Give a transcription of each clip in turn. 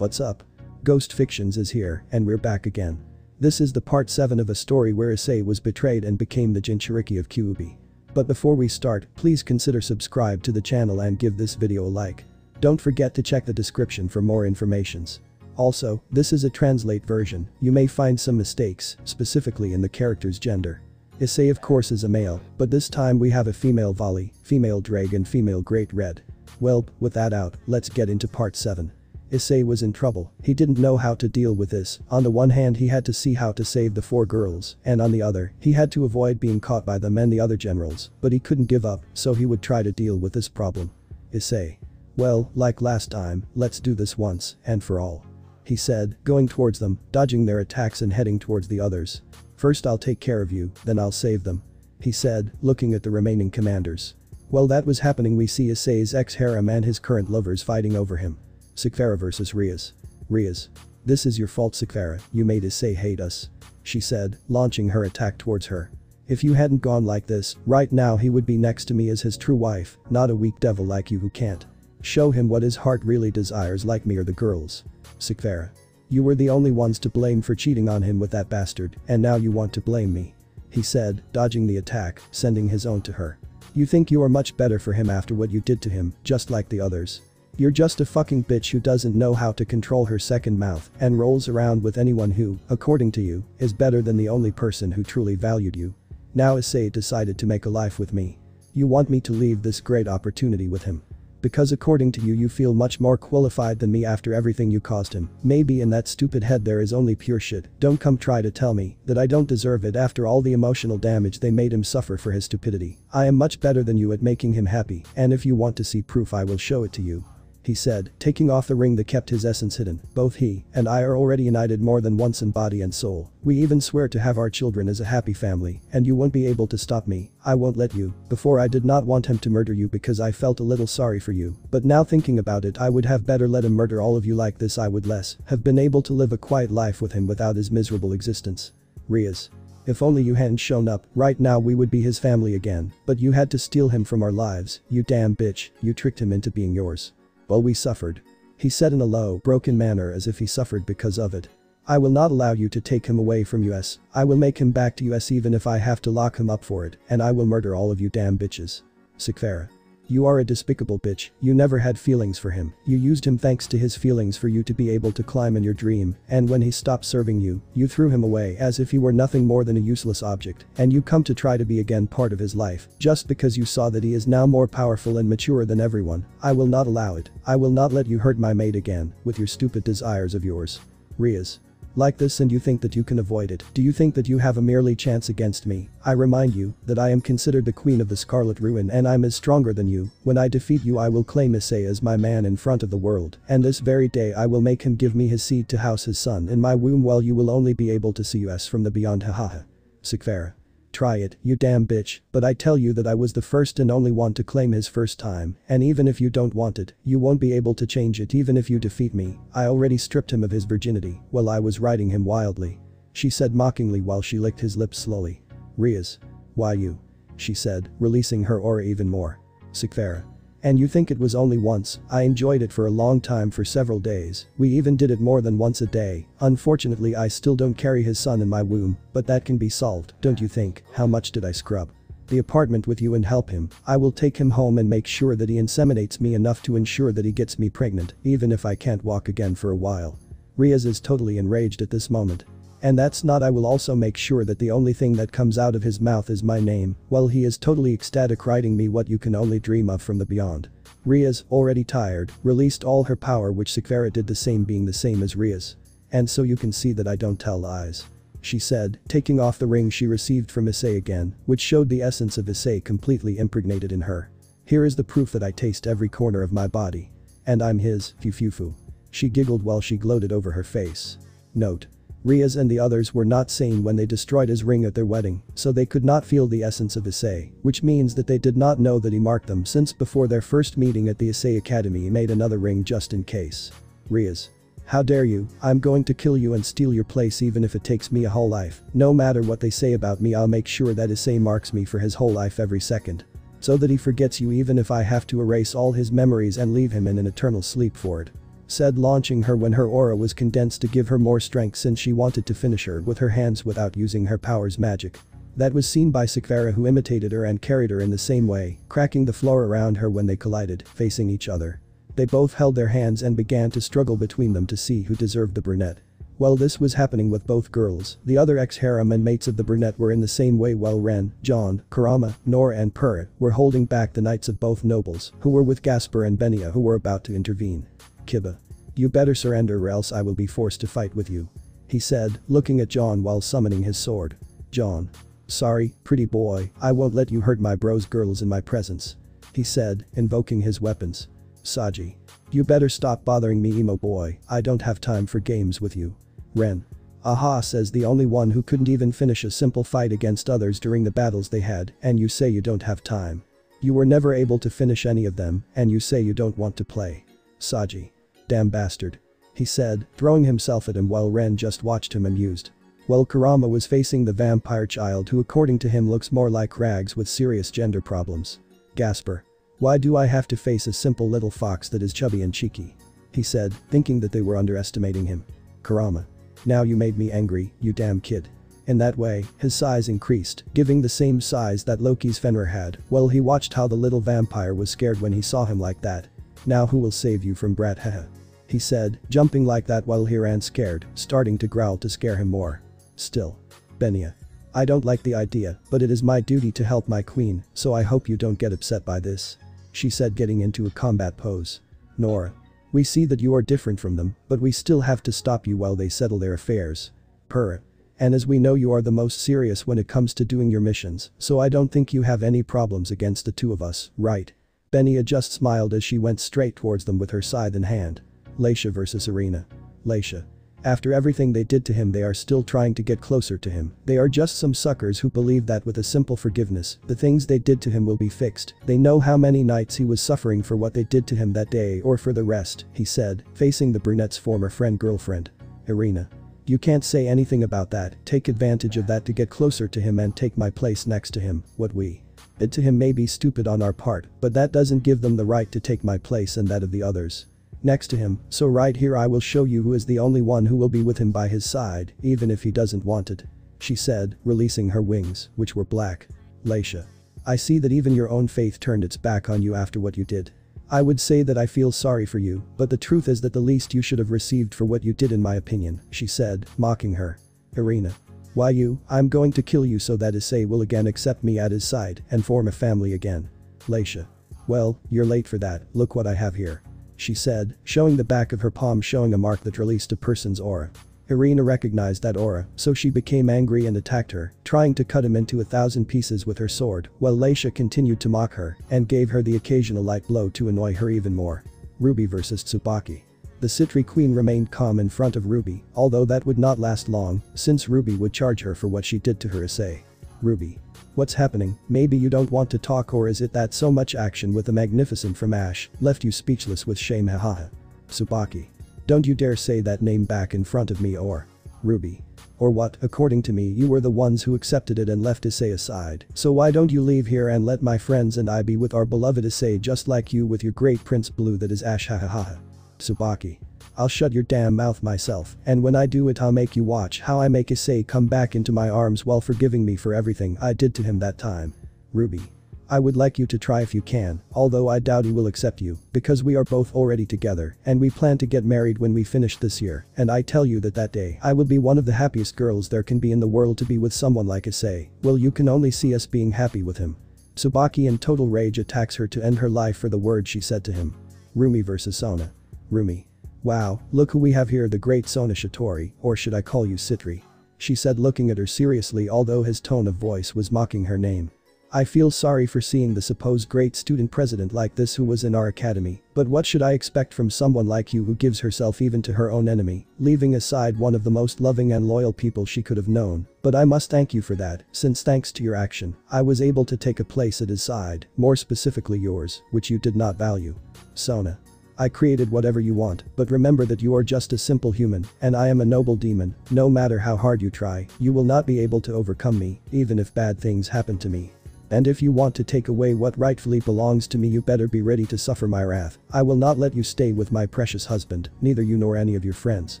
What's up? Ghost Fictions is here, and we're back again. This is the part 7 of a story where Issei was betrayed and became the Jinchuriki of Kyuubi. But before we start, please consider subscribe to the channel and give this video a like. Don't forget to check the description for more informations. Also, this is a translate version, you may find some mistakes, specifically in the character's gender. Issei of course is a male, but this time we have a female volley, female dragon, female great red. Well, with that out, let's get into part 7. Issei was in trouble, he didn't know how to deal with this. On the one hand he had to see how to save the 4 girls, and on the other, he had to avoid being caught by them and the other generals, but he couldn't give up, so he would try to deal with this problem. Issei. Well, like last time, let's do this once and for all. He said, going towards them, dodging their attacks and heading towards the others. First I'll take care of you, then I'll save them. He said, looking at the remaining commanders. While that was happening we see Issei's ex-harem and his current lovers fighting over him. Sakvara vs Rias. Rias. This is your fault Sakvara, you made Issei hate us. She said, launching her attack towards her. If you hadn't gone like this, right now he would be next to me as his true wife, not a weak devil like you who can't show him what his heart really desires like me or the girls. Sakvara. You were the only ones to blame for cheating on him with that bastard, and now you want to blame me. He said, dodging the attack, sending his own to her. You think you are much better for him after what you did to him, just like the others. You're just a fucking bitch who doesn't know how to control her second mouth and rolls around with anyone who, according to you, is better than the only person who truly valued you. Now Issei decided to make a life with me. You want me to leave this great opportunity with him. Because according to you you feel much more qualified than me after everything you caused him. Maybe in that stupid head there is only pure shit. Don't come try to tell me that I don't deserve it after all the emotional damage they made him suffer for his stupidity. I am much better than you at making him happy, and if you want to see proof I will show it to you. He said, taking off the ring that kept his essence hidden. Both he and I are already united more than once in body and soul. We even swear to have our children as a happy family, and you won't be able to stop me. I won't let you. Before I did not want him to murder you because I felt a little sorry for you, but now thinking about it I would have better let him murder all of you like this. I would less have been able to live a quiet life with him without his miserable existence. Rias. If only you hadn't shown up, right now we would be his family again, but you had to steal him from our lives, you damn bitch, you tricked him into being yours. Well, we suffered. He said in a low, broken manner as if he suffered because of it. I will not allow you to take him away from us. I will make him back to us even if I have to lock him up for it, and I will murder all of you damn bitches. Sakvara. You are a despicable bitch, you never had feelings for him, you used him thanks to his feelings for you to be able to climb in your dream, and when he stopped serving you, you threw him away as if he were nothing more than a useless object, and you come to try to be again part of his life, just because you saw that he is now more powerful and mature than everyone. I will not allow it, I will not let you hurt my mate again, with your stupid desires of yours. Rias. Like this and you think that you can avoid it? Do you think that you have a merely chance against me? I remind you that I am considered the queen of the Scarlet Ruin and I'm as stronger than you. When I defeat you I will claim Issei as my man in front of the world, and this very day I will make him give me his seed to house his son in my womb while you will only be able to see us from the beyond. Hahaha. Sakvara. Try it, you damn bitch, but I tell you that I was the first and only one to claim his first time, and even if you don't want it, you won't be able to change it even if you defeat me. I already stripped him of his virginity while I was riding him wildly. She said mockingly while she licked his lips slowly. Rias. Why you? She said, releasing her aura even more. Sakvara. And you think it was only once? I enjoyed it for a long time, for several days. We even did it more than once a day. Unfortunately I still don't carry his son in my womb, but that can be solved, don't you think? How much did I scrub the apartment with you and help him? I will take him home and make sure that he inseminates me enough to ensure that he gets me pregnant, even if I can't walk again for a while. Rias is totally enraged at this moment. And that's not. I will also make sure that the only thing that comes out of his mouth is my name. Well, he is totally ecstatic, writing me what you can only dream of from the beyond. Rias, already tired, released all her power, which Sakvara did the same, being the same as Rias. And so you can see that I don't tell lies. She said, taking off the ring she received from Issei again, which showed the essence of Issei completely impregnated in her. Here is the proof that I taste every corner of my body. And I'm his, fufufu. She giggled while she gloated over her face. Note. Rias and the others were not sane when they destroyed his ring at their wedding, so they could not feel the essence of Issei, which means that they did not know that he marked them since before their first meeting at the Issei Academy he made another ring just in case. Rias. How dare you? I'm going to kill you and steal your place even if it takes me a whole life. No matter what they say about me I'll make sure that Issei marks me for his whole life every second. So that he forgets you even if I have to erase all his memories and leave him in an eternal sleep for it. said, launching her when her aura was condensed to give her more strength since she wanted to finish her with her hands without using her powers magic. That was seen by Sakvara, who imitated her and carried her in the same way, cracking the floor around her when they collided, facing each other. They both held their hands and began to struggle between them to see who deserved the brunette. While this was happening with both girls, the other ex-harem and mates of the brunette were in the same way, while Ren, John, Kurama, Nora and Purra were holding back the knights of both nobles, who were with Gasper and Benia, who were about to intervene. "Kiba. You better surrender or else I will be forced to fight with you," he said, looking at John while summoning his sword. John. "Sorry, pretty boy, I won't let you hurt my bros girls in my presence," he said, invoking his weapons. Saji. "You better stop bothering me, emo boy, I don't have time for games with you." Ren. "Aha," says the only one who couldn't even finish a simple fight against others during the battles they had, and you say you don't have time. You were never able to finish any of them, and you say you don't want to play. Saji. "Damn bastard," he said, throwing himself at him while Ren just watched him amused. While Kurama was facing the vampire child, who according to him looks more like Rags with serious gender problems. Gasper. "Why do I have to face a simple little fox that is chubby and cheeky?" he said, thinking that they were underestimating him. Kurama. "Now you made me angry, you damn kid." In that way, his size increased, giving the same size that Loki's Fenrir had, while he watched how the little vampire was scared when he saw him like that. "Now who will save you from Brat, haha," he said, jumping like that while he ran scared, starting to growl to scare him more. Still. Benia. "I don't like the idea, but it is my duty to help my queen, so I hope you don't get upset by this," she said, getting into a combat pose. Nora. "We see that you are different from them, but we still have to stop you while they settle their affairs." Purra. "And as we know, you are the most serious when it comes to doing your missions, so I don't think you have any problems against the two of us, right?" Benia just smiled as she went straight towards them with her scythe in hand. Leisha versus Arena. Leisha. "After everything they did to him, they are still trying to get closer to him. They are just some suckers who believe that with a simple forgiveness, the things they did to him will be fixed. They know how many nights he was suffering for what they did to him that day or for the rest," he said, facing the brunette's former girlfriend. Irina. "You can't say anything about that, take advantage of that to get closer to him and take my place next to him. What we did to him may be stupid on our part, but that doesn't give them the right to take my place and that of the others next to him, so right here I will show you who is the only one who will be with him by his side, even if he doesn't want it," she said, releasing her wings, which were black. Leisha. "I see that even your own faith turned its back on you after what you did. I would say that I feel sorry for you, but the truth is that the least you should have received for what you did in my opinion," she said, mocking her. Irina. "Why you? I'm going to kill you so that Issei will again accept me at his side and form a family again." Leisha. "Well, you're late for that, look what I have here," she said, showing the back of her palm, showing a mark that released a person's aura. Irina recognized that aura, so she became angry and attacked her, trying to cut him into 1,000 pieces with her sword, while Leisha continued to mock her and gave her the occasional light blow to annoy her even more. Ruby versus Tsubaki. The Citri Queen remained calm in front of Ruby, although that would not last long, since Ruby would charge her for what she did to her Issei. Ruby. "What's happening? Maybe you don't want to talk, or is it that so much action with the magnificent from Ash left you speechless with shame, haha." Tsubaki. "Don't you dare say that name back in front of me or." Ruby. "Or what? According to me, you were the ones who accepted it and left Issei aside, so why don't you leave here and let my friends and I be with our beloved Issei just like you with your great Prince Blue that is Ash, hahaha." Tsubaki. "I'll shut your damn mouth myself, and when I do it I'll make you watch how I make Issei come back into my arms while forgiving me for everything I did to him that time." Ruby. "I would like you to try if you can, although I doubt he will accept you, because we are both already together and we plan to get married when we finish this year, and I tell you that day I will be one of the happiest girls there can be in the world to be with someone like Issei. Well, you can only see us being happy with him." Tsubaki in total rage attacks her to end her life for the words she said to him. Rumi versus Sona. Rumi. "Wow, look who we have here, the great Sona Shitori, or should I call you Citri?" she said, looking at her seriously, although his tone of voice was mocking her name. "I feel sorry for seeing the supposed great student president like this who was in our academy, but what should I expect from someone like you who gives herself even to her own enemy, leaving aside one of the most loving and loyal people she could have known? But I must thank you for that, since thanks to your action, I was able to take a place at his side, more specifically yours, which you did not value." Sona. "I created whatever you want, but remember that you are just a simple human, and I am a noble demon. No matter how hard you try, you will not be able to overcome me, even if bad things happen to me." And if you want to take away what rightfully belongs to me, you better be ready to suffer my wrath. I will not let you stay with my precious husband, neither you nor any of your friends.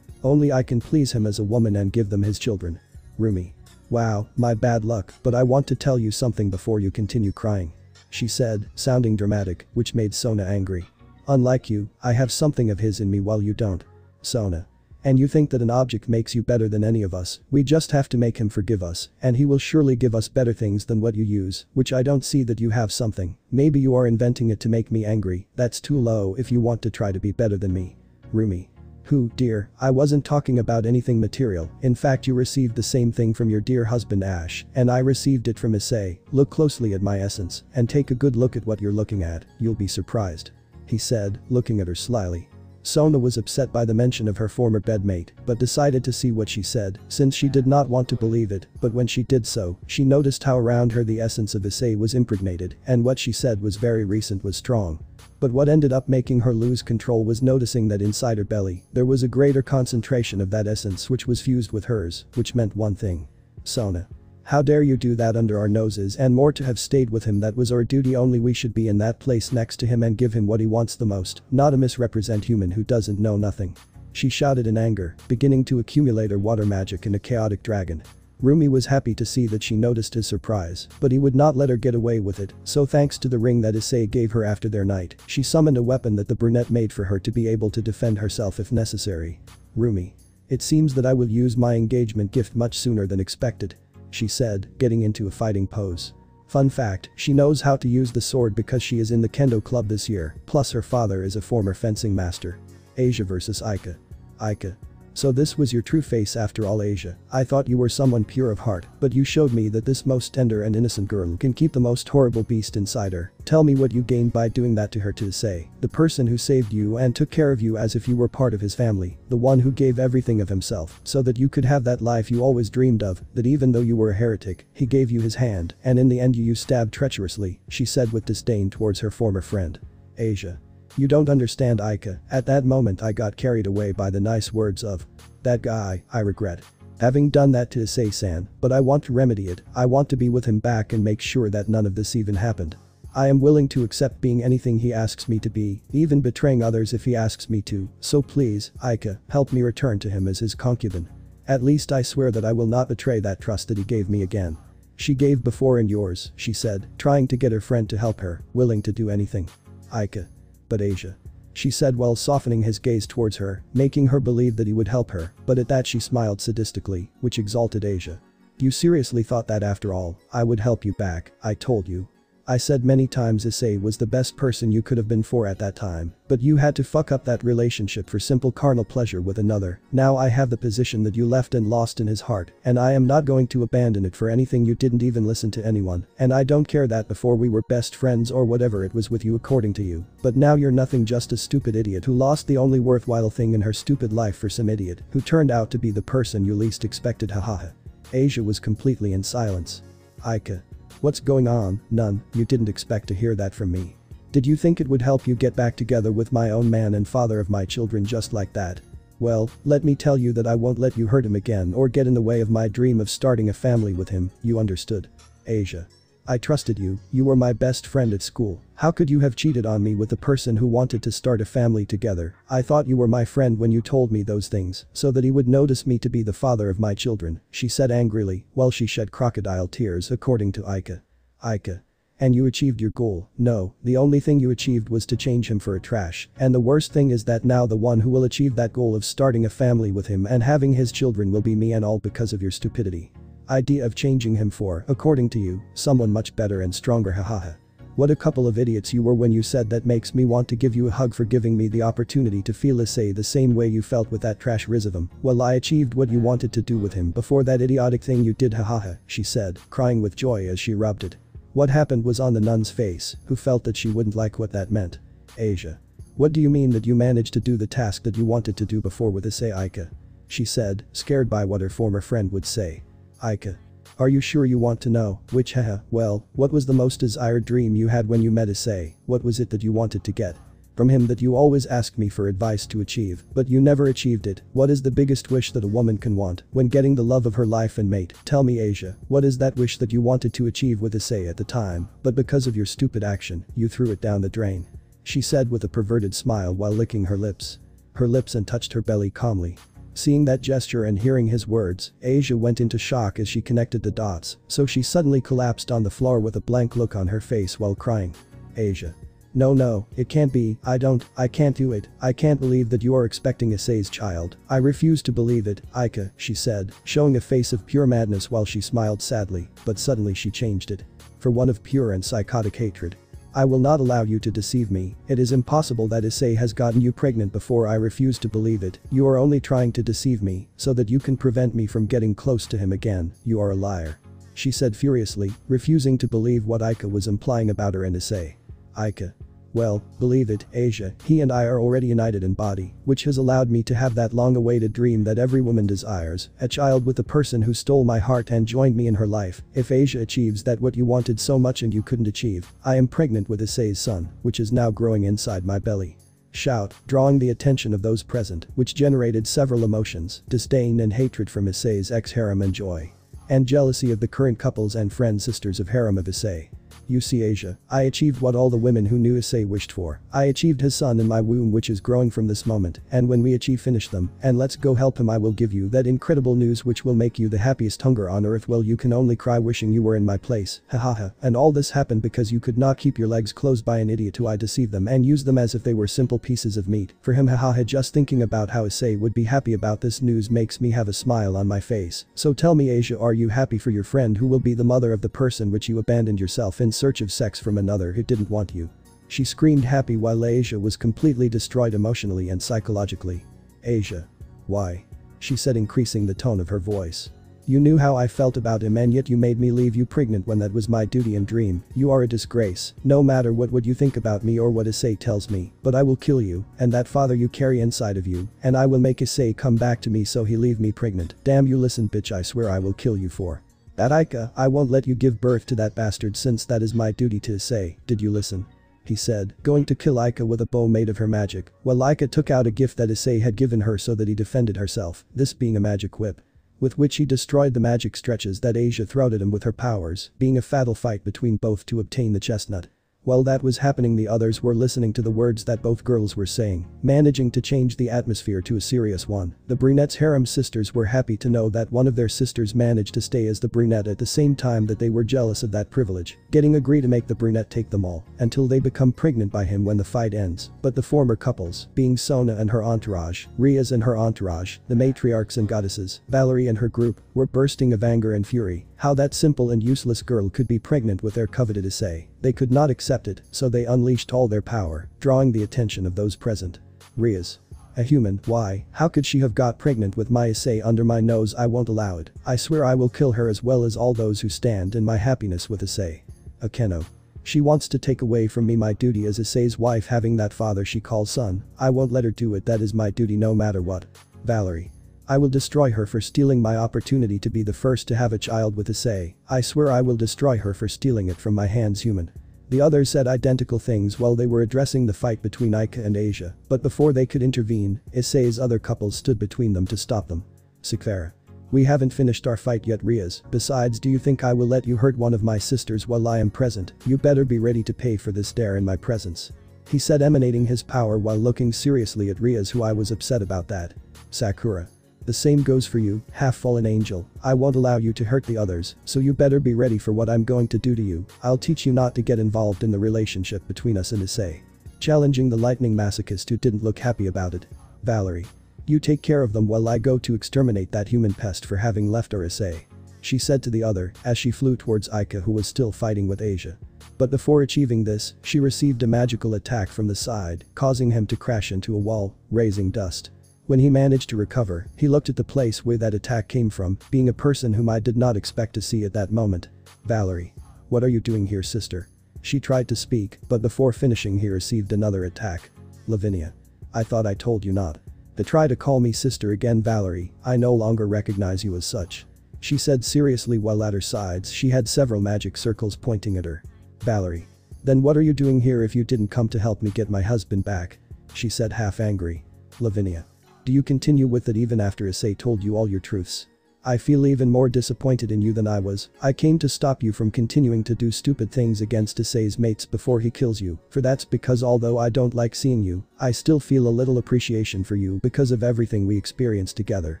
Only I can please him as a woman and give them his children. Rumi. Wow, my bad luck, but I want to tell you something before you continue crying. She said, sounding dramatic, which made Sona angry. Unlike you, I have something of his in me while you don't. Sona. And you think that an object makes you better than any of us, we just have to make him forgive us, and he will surely give us better things than what you use, which I don't see that you have something. Maybe you are inventing it to make me angry, that's too low if you want to try to be better than me. Rumi. Who, dear, I wasn't talking about anything material, in fact you received the same thing from your dear husband Ash, and I received it from Issei. Look closely at my essence, and take a good look at what you're looking at, you'll be surprised. He said, looking at her slyly. Sona was upset by the mention of her former bedmate, but decided to see what she said, since she did not want to believe it, but when she did so, she noticed how around her the essence of Issei was impregnated, and what she said was very recent was strong. But what ended up making her lose control was noticing that inside her belly, there was a greater concentration of that essence which was fused with hers, which meant one thing. Sona. How dare you do that under our noses, and more to have stayed with him, that was our duty, only we should be in that place next to him and give him what he wants the most, not a misrepresent human who doesn't know nothing. She shouted in anger, beginning to accumulate her water magic in a chaotic dragon. Rumi was happy to see that she noticed his surprise, but he would not let her get away with it, so thanks to the ring that Issei gave her after their night, she summoned a weapon that the brunette made for her to be able to defend herself if necessary. Rumi. It seems that I will use my engagement gift much sooner than expected. She said, getting into a fighting pose. Fun fact, she knows how to use the sword because she is in the kendo club this year, plus her father is a former fencing master. Asia vs Aika. Aika. So this was your true face after all, Asia. I thought you were someone pure of heart, but you showed me that this most tender and innocent girl can keep the most horrible beast inside her. Tell me what you gained by doing that to her. To say, the person who saved you and took care of you as if you were part of his family, the one who gave everything of himself so that you could have that life you always dreamed of, that even though you were a heretic, he gave you his hand, and in the end you stabbed treacherously, she said with disdain towards her former friend. Asia. You don't understand, Aika. At that moment I got carried away by the nice words of that guy. I regret having done that to Issei-san, but I want to remedy it. I want to be with him back and make sure that none of this even happened. I am willing to accept being anything he asks me to be, even betraying others if he asks me to, so please, Aika, help me return to him as his concubine. At least I swear that I will not betray that trust that he gave me again. She gave before and yours, she said, trying to get her friend to help her, willing to do anything. Aika. But Asia. She said while softening his gaze towards her, making her believe that he would help her, but at that she smiled sadistically, which exalted Asia. You seriously thought that after all, I would help you back? I told you. I said many times Issei was the best person you could have been for at that time, but you had to fuck up that relationship for simple carnal pleasure with another. Now I have the position that you left and lost in his heart, and I am not going to abandon it for anything. You didn't even listen to anyone, and I don't care that before we were best friends or whatever it was with you according to you, but now you're nothing, just a stupid idiot who lost the only worthwhile thing in her stupid life for some idiot who turned out to be the person you least expected. Hahaha. Asia was completely in silence. Aika. What's going on? None, you didn't expect to hear that from me. Did you think it would help you get back together with my own man and father of my children just like that? Well, let me tell you that I won't let you hurt him again or get in the way of my dream of starting a family with him, you understood? Asia. I trusted you, you were my best friend at school. How could you have cheated on me with the person who wanted to start a family together? I thought you were my friend when you told me those things, so that he would notice me to be the father of my children, she said angrily, while she shed crocodile tears according to Aika. Aika. And you achieved your goal? No, the only thing you achieved was to change him for a trash, and the worst thing is that now the one who will achieve that goal of starting a family with him and having his children will be me, and all because of your stupidity. Idea of changing him for, according to you, someone much better and stronger. Hahaha. What a couple of idiots you were when you said that. Makes me want to give you a hug for giving me the opportunity to feel Issei the same way you felt with that trash Rizavam. Well, I achieved what you wanted to do with him before that idiotic thing you did. Hahaha, she said, crying with joy as she rubbed it. What happened was on the nun's face, who felt that she wouldn't like what that meant. Asia. What do you mean that you managed to do the task that you wanted to do before with Issei? Aika. She said, scared by what her former friend would say. Aika. Are you sure you want to know? Which? Haha, well, what was the most desired dream you had when you met Issei? What was it that you wanted to get? from him that you always asked me for advice to achieve, but you never achieved it. What is the biggest wish that a woman can want when getting the love of her life and mate? Tell me, Asia, what is that wish that you wanted to achieve with Issei at the time, but because of your stupid action, you threw it down the drain? She said with a perverted smile while licking her lips. And touched her belly calmly. Seeing that gesture and hearing his words, Asia went into shock as she connected the dots, so she suddenly collapsed on the floor with a blank look on her face while crying. Asia. No, it can't be, I can't do it, I can't believe that you are expecting Issei's child, I refuse to believe it, Aika, she said, showing a face of pure madness while she smiled sadly, but suddenly she changed it. For one of pure and psychotic hatred. I will not allow you to deceive me, it is impossible that Issei has gotten you pregnant before. I refuse to believe it, you are only trying to deceive me, so that you can prevent me from getting close to him again, you are a liar. She said furiously, refusing to believe what Aika was implying about her and Issei. Aika. Well, believe it, Asia, he and I are already united in body, which has allowed me to have that long-awaited dream that every woman desires, a child with the person who stole my heart and joined me in her life. If Asia achieves that what you wanted so much and you couldn't achieve, I am pregnant with Issei's son, which is now growing inside my belly. Shout, drawing the attention of those present, which generated several emotions, disdain and hatred from Issei's ex-harem and joy. And jealousy of the current couples and friend sisters of harem of Issei. You see, Asia, I achieved what all the women who knew Issei wished for. I achieved his son in my womb, which is growing from this moment, and when we finish them, and let's go help him, I will give you that incredible news which will make you the happiest hunger on earth. Well, you can only cry wishing you were in my place, hahaha, and all this happened because you could not keep your legs closed by an idiot who I deceived them and used them as if they were simple pieces of meat. For him, hahaha, just thinking about how Issei would be happy about this news makes me have a smile on my face. So tell me, Asia, are you happy for your friend who will be the mother of the person which you abandoned yourself in search of sex from another who didn't want you? She screamed happy while Asia was completely destroyed emotionally and psychologically. Asia. Why? She said, increasing the tone of her voice. You knew how I felt about him and yet you made me leave you pregnant when that was my duty and dream. You are a disgrace. No matter what you think about me or what Issei tells me, but I will kill you and that father you carry inside of you, and I will make Issei come back to me so he leave me pregnant. Damn you, listen bitch, I swear I will kill you for that, Aika. I won't let you give birth to that bastard since that is my duty to Issei. Did you listen? He said, going to kill Aika with a bow made of her magic, while Aika took out a gift that Issei had given her so that he defended herself, this being a magic whip, with which he destroyed the magic stretches that Asia threw at him with her powers, being a fatal fight between both to obtain the chestnut. While that was happening, the others were listening to the words that both girls were saying, managing to change the atmosphere to a serious one. The brunette's harem sisters were happy to know that one of their sisters managed to stay as the brunette at the same time that they were jealous of that privilege, getting agree to make the brunette take them all, until they become pregnant by him when the fight ends. But the former couples, being Sona and her entourage, Riaz and her entourage, the matriarchs and goddesses, Valerie and her group, were bursting of anger and fury. How that simple and useless girl could be pregnant with their coveted Issei. They could not accept it, so they unleashed all their power, drawing the attention of those present. Riaz. A human, why? How could she have got pregnant with my Issei under my nose? I won't allow it. I swear I will kill her as well as all those who stand in my happiness with Issei. Akeno. She wants to take away from me my duty as Issei's wife, having that father she calls son. I won't let her do it, that is my duty no matter what. Valerie. I will destroy her for stealing my opportunity to be the first to have a child with Issei. I swear I will destroy her for stealing it from my hands, human. The others said identical things while they were addressing the fight between Aika and Asia, but before they could intervene, Issei's other couples stood between them to stop them. Sikvara. We haven't finished our fight yet, Riaz. Besides, do you think I will let you hurt one of my sisters while I am present? You better be ready to pay for this dare in my presence. He said, emanating his power while looking seriously at Riaz, who I was upset about that. Sakura. The same goes for you, half-fallen angel. I won't allow you to hurt the others, so you better be ready for what I'm going to do to you. I'll teach you not to get involved in the relationship between us and Issei. Challenging the lightning masochist who didn't look happy about it. Valerie. You take care of them while I go to exterminate that human pest for having left our Issei. She said to the other as she flew towards Aika, who was still fighting with Asia. But before achieving this, she received a magical attack from the side, causing him to crash into a wall, raising dust. When he managed to recover, he looked at the place where that attack came from, being a person whom I did not expect to see at that moment. Valerie. What are you doing here, sister? She tried to speak, but before finishing he received another attack. Lavinia. I thought I told you not to try to call me sister again, Valerie. I no longer recognize you as such. She said seriously while at her sides she had several magic circles pointing at her. Valerie. Then what are you doing here if you didn't come to help me get my husband back? She said half angry. Lavinia. Do you continue with it even after Issei told you all your truths? I feel even more disappointed in you than I was. I came to stop you from continuing to do stupid things against Issei's mates before he kills you, for that's because although I don't like seeing you, I still feel a little appreciation for you because of everything we experienced together.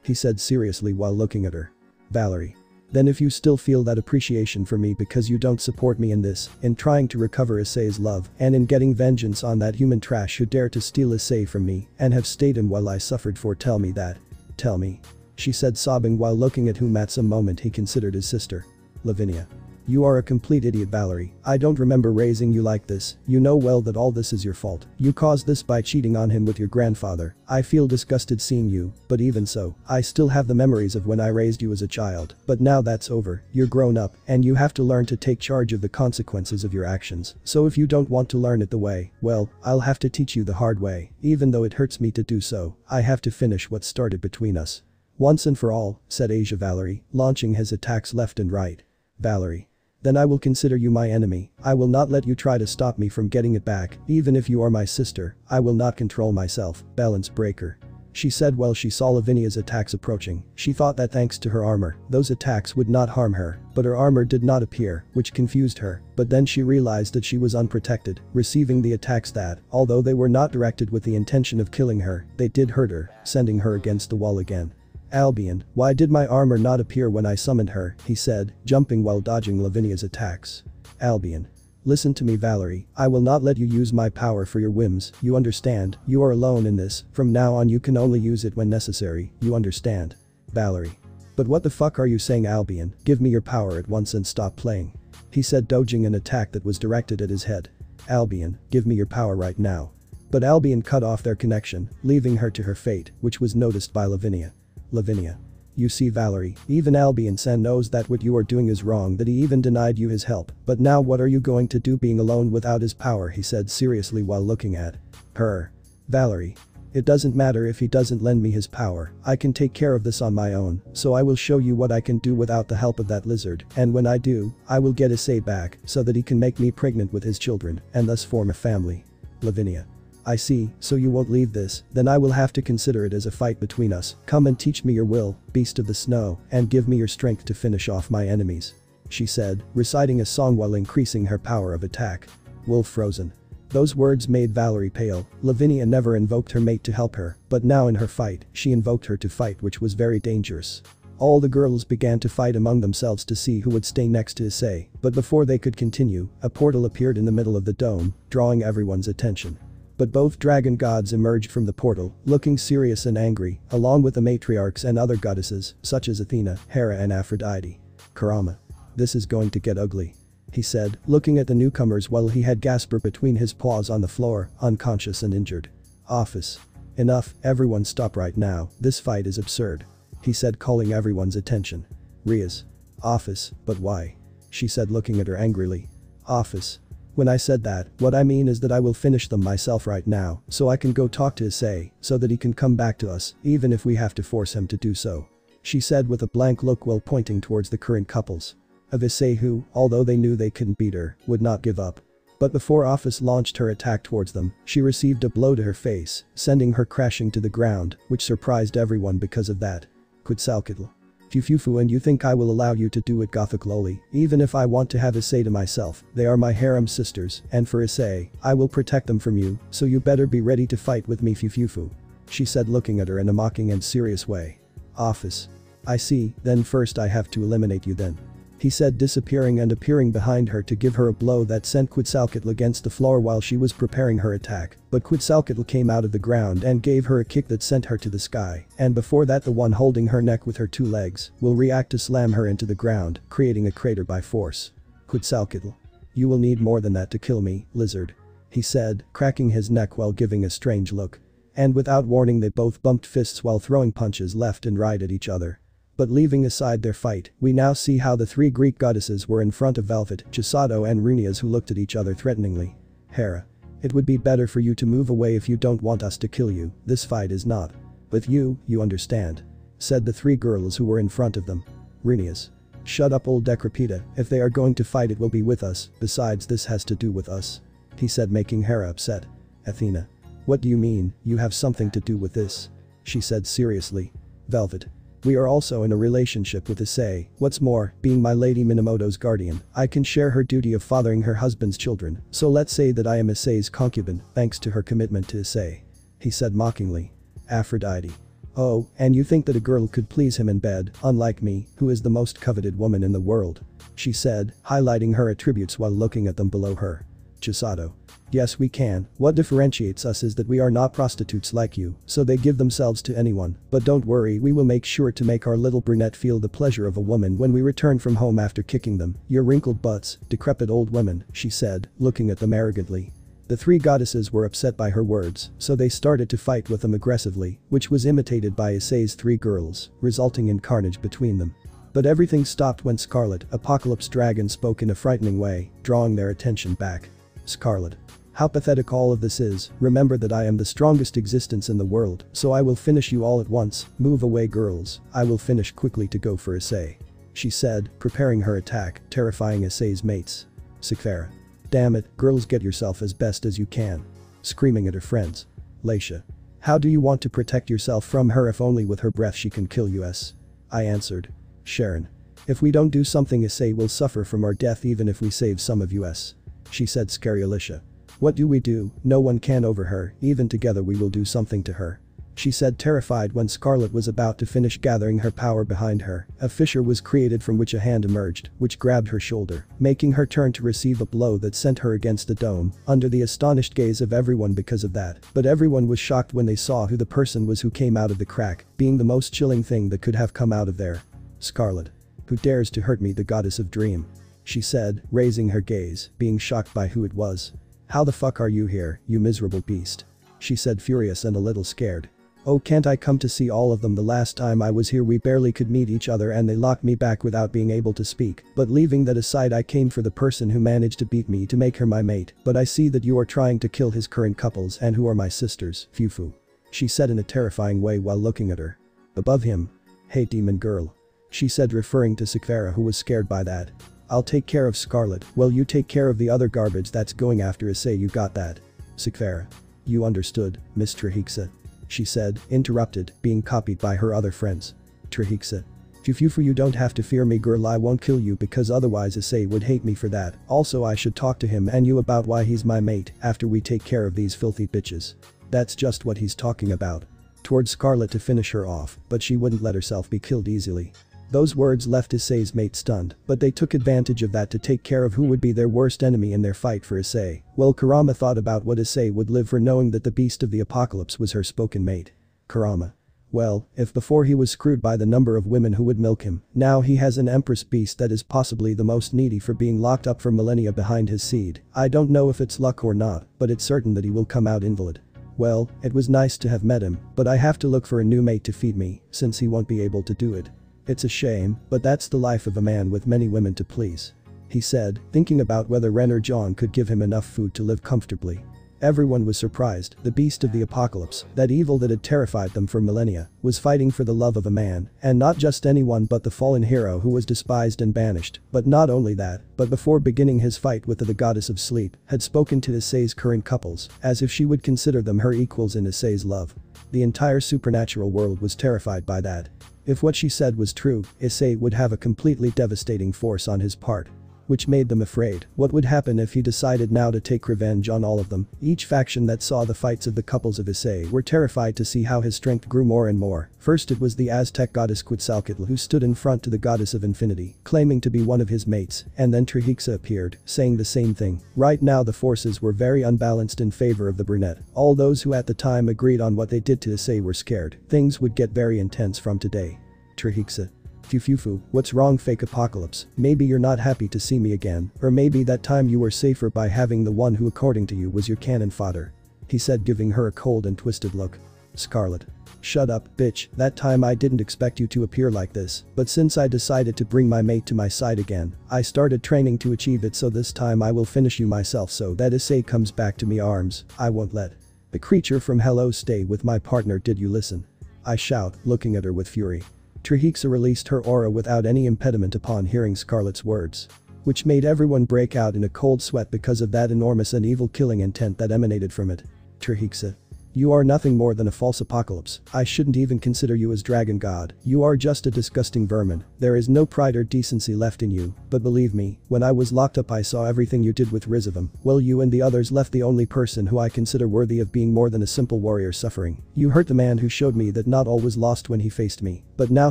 He said seriously while looking at her. Valerie. Then if you still feel that appreciation for me because you don't support me in this, in trying to recover Issei's love, and in getting vengeance on that human trash who dared to steal Issei from me, and have stayed in while I suffered for tell me that. Tell me. She said sobbing while looking at whom at some moment he considered his sister. Lavinia. You are a complete idiot, Valerie. I don't remember raising you like this. You know well that all this is your fault. You caused this by cheating on him with your grandfather. I feel disgusted seeing you, but even so, I still have the memories of when I raised you as a child. But now that's over, you're grown up, and you have to learn to take charge of the consequences of your actions. So if you don't want to learn it the way, well, I'll have to teach you the hard way. Even though it hurts me to do so, I have to finish what started between us. Once and for all, said Asia Valerie, launching his attacks left and right. Valerie. Then I will consider you my enemy. I will not let you try to stop me from getting it back, even if you are my sister. I will not control myself. Balance breaker. She said while she saw Lavinia's attacks approaching. She thought that thanks to her armor, those attacks would not harm her, but her armor did not appear, which confused her. But then she realized that she was unprotected, receiving the attacks that, although they were not directed with the intention of killing her, they did hurt her, sending her against the wall again. Albion, why did my armor not appear when I summoned her, he said, jumping while dodging Lavinia's attacks. Albion. Listen to me, Valerie, I will not let you use my power for your whims, you understand, you are alone in this, from now on you can only use it when necessary, you understand. Valerie. But what the fuck are you saying, Albion? Give me your power at once and stop playing. He said, dodging an attack that was directed at his head. Albion, give me your power right now. But Albion cut off their connection, leaving her to her fate, which was noticed by Lavinia. Lavinia. You see, Valerie, even Albion-san knows that what you are doing is wrong, that he even denied you his help, but now what are you going to do being alone without his power, he said seriously while looking at her. Valerie. It doesn't matter if he doesn't lend me his power, I can take care of this on my own, so I will show you what I can do without the help of that lizard, and when I do, I will get Issei back so that he can make me pregnant with his children, and thus form a family. Lavinia. I see, so you won't leave this, then I will have to consider it as a fight between us. Come and teach me your will, beast of the snow, and give me your strength to finish off my enemies. She said, reciting a song while increasing her power of attack. Wolf frozen. Those words made Valerie pale. Lavinia never invoked her mate to help her, but now in her fight, she invoked her to fight, which was very dangerous. All the girls began to fight among themselves to see who would stay next to Issei, but before they could continue, a portal appeared in the middle of the dome, drawing everyone's attention. But both dragon gods emerged from the portal, looking serious and angry, along with the matriarchs and other goddesses, such as Athena, Hera and Aphrodite. Karama. This is going to get ugly. He said, looking at the newcomers while he had Gasper between his paws on the floor, unconscious and injured. Office. Enough, everyone stop right now, this fight is absurd. He said, calling everyone's attention. Ria's. Office, but why? She said, looking at her angrily. Office. When I said that, what I mean is that I will finish them myself right now, so I can go talk to Issei, so that he can come back to us, even if we have to force him to do so. She said with a blank look while pointing towards the current couples. Of Issei who, although they knew they couldn't beat her, would not give up. But before Office launched her attack towards them, she received a blow to her face, sending her crashing to the ground, which surprised everyone because of that. Quetzalcoatl. Fufufu, and you think I will allow you to do it, Gothic loli, even if I want to have Issei to myself, they are my harem sisters, and for Issei, I will protect them from you, so you better be ready to fight with me, Fufufu. She said, looking at her in a mocking and serious way. Office. I see, then first I have to eliminate you then. He said, disappearing and appearing behind her to give her a blow that sent Quetzalcoatl against the floor while she was preparing her attack, but Quetzalcoatl came out of the ground and gave her a kick that sent her to the sky, and before that the one holding her neck with her two legs will react to slam her into the ground, creating a crater by force. Quetzalcoatl. You will need more than that to kill me, lizard. He said, cracking his neck while giving a strange look. And without warning they both bumped fists while throwing punches left and right at each other. But leaving aside their fight, we now see how the three Greek goddesses were in front of Velvet, Chisato and Runias, who looked at each other threateningly. Hera. It would be better for you to move away if you don't want us to kill you, this fight is not. With you, you understand. Said the three girls who were in front of them. Runias. Shut up old decrepita, if they are going to fight it will be with us, besides this has to do with us. He said, making Hera upset. Athena. What do you mean, you have something to do with this? She said seriously. Velvet. We are also in a relationship with Issei, what's more, being my lady Minamoto's guardian, I can share her duty of fathering her husband's children, so let's say that I am Issei's concubine, thanks to her commitment to Issei. He said mockingly. Aphrodite. Oh, and you think that a girl could please him in bed, unlike me, who is the most coveted woman in the world? She said, highlighting her attributes while looking at them below her. Chisato. Yes we can, what differentiates us is that we are not prostitutes like you, so they give themselves to anyone, but don't worry we will make sure to make our little brunette feel the pleasure of a woman when we return from home after kicking them, your wrinkled butts, decrepit old women, she said, looking at them arrogantly. The three goddesses were upset by her words, so they started to fight with them aggressively, which was imitated by Issei's three girls, resulting in carnage between them. But everything stopped when Scarlet, Apocalypse Dragon, spoke in a frightening way, drawing their attention back. Scarlet. How pathetic all of this is, remember that I am the strongest existence in the world, so I will finish you all at once, move away girls, I will finish quickly to go for Issei. She said, preparing her attack, terrifying Issei's mates. Sikphara. Damn it, girls get yourself as best as you can. Screaming at her friends. Laisha. How do you want to protect yourself from her if only with her breath she can kill us? I answered. Sharon. If we don't do something Issei will suffer from our death even if we save some of us. She said, scary Alicia. What do we do? No one can over her, even together we will do something to her. She said, terrified. When Scarlet was about to finish gathering her power behind her, a fissure was created from which a hand emerged, which grabbed her shoulder, making her turn to receive a blow that sent her against the dome, under the astonished gaze of everyone because of that, but everyone was shocked when they saw who the person was who came out of the crack, being the most chilling thing that could have come out of there. Scarlet. Who dares to hurt me, the goddess of dream? She said, raising her gaze, being shocked by who it was. How the fuck are you here, you miserable beast? She said, furious and a little scared. Oh, can't I come to see all of them? The last time I was here we barely could meet each other and they locked me back without being able to speak, but leaving that aside I came for the person who managed to beat me to make her my mate, but I see that you are trying to kill his current couples and who are my sisters, Fufu. She said in a terrifying way while looking at her. Above him. Hey demon girl. She said, referring to Sikphara, who was scared by that. I'll take care of Scarlet, well you take care of the other garbage that's going after Issei, you got that? Sikphara. You understood, Miss Trihiksa. She said, interrupted, being copied by her other friends. Trihiksa. Fufu, you don't have to fear me girl, I won't kill you because otherwise Issei would hate me for that, also I should talk to him and you about why he's my mate after we take care of these filthy bitches. That's just what he's talking about. Towards Scarlet to finish her off, but she wouldn't let herself be killed easily. Those words left Issei's mate stunned, but they took advantage of that to take care of who would be their worst enemy in their fight for Issei. Well, Kurama thought about what Issei would live for, knowing that the beast of the apocalypse was her spoken mate. Kurama. Well, if before he was screwed by the number of women who would milk him, now he has an empress beast that is possibly the most needy for being locked up for millennia behind his seed. I don't know if it's luck or not, but it's certain that he will come out invalid. Well, it was nice to have met him, but I have to look for a new mate to feed me, since he won't be able to do it. It's a shame, but that's the life of a man with many women to please. He said, thinking about whether Ren or John could give him enough food to live comfortably. Everyone was surprised, the beast of the apocalypse, that evil that had terrified them for millennia, was fighting for the love of a man, and not just anyone but the fallen hero who was despised and banished, but not only that, but before beginning his fight with the goddess of sleep, had spoken to Issei's current couples, as if she would consider them her equals in Issei's love. The entire supernatural world was terrified by that. If what she said was true, Issei would have a completely devastating force on his part. Which made them afraid. What would happen if he decided now to take revenge on all of them? Each faction that saw the fights of the couples of Issei were terrified to see how his strength grew more and more. First it was the Aztec goddess Quetzalcoatl who stood in front to the goddess of infinity, claiming to be one of his mates, and then Trihiksa appeared, saying the same thing. Right now the forces were very unbalanced in favor of the brunette. All those who at the time agreed on what they did to Issei were scared. Things would get very intense from today. Trihiksa. Fufu, what's wrong fake apocalypse? Maybe you're not happy to see me again, or maybe that time you were safer by having the one who according to you was your cannon fodder. He said, giving her a cold and twisted look. Scarlet. Shut up, bitch, that time I didn't expect you to appear like this, but since I decided to bring my mate to my side again, I started training to achieve it, so this time I will finish you myself so that Issei comes back to me arms, I won't let. The creature from Hello stay with my partner, did you listen? I shout, looking at her with fury. Trihiksa released her aura without any impediment upon hearing Scarlet's words. Which made everyone break out in a cold sweat because of that enormous and evil killing intent that emanated from it. Trihiksa. You are nothing more than a false apocalypse. I shouldn't even consider you as dragon god. You are just a disgusting vermin. There is no pride or decency left in you, but believe me, when I was locked up I saw everything you did with Rizavum. Well, you and the others left the only person who I consider worthy of being more than a simple warrior suffering. You hurt the man who showed me that not all was lost when he faced me. But now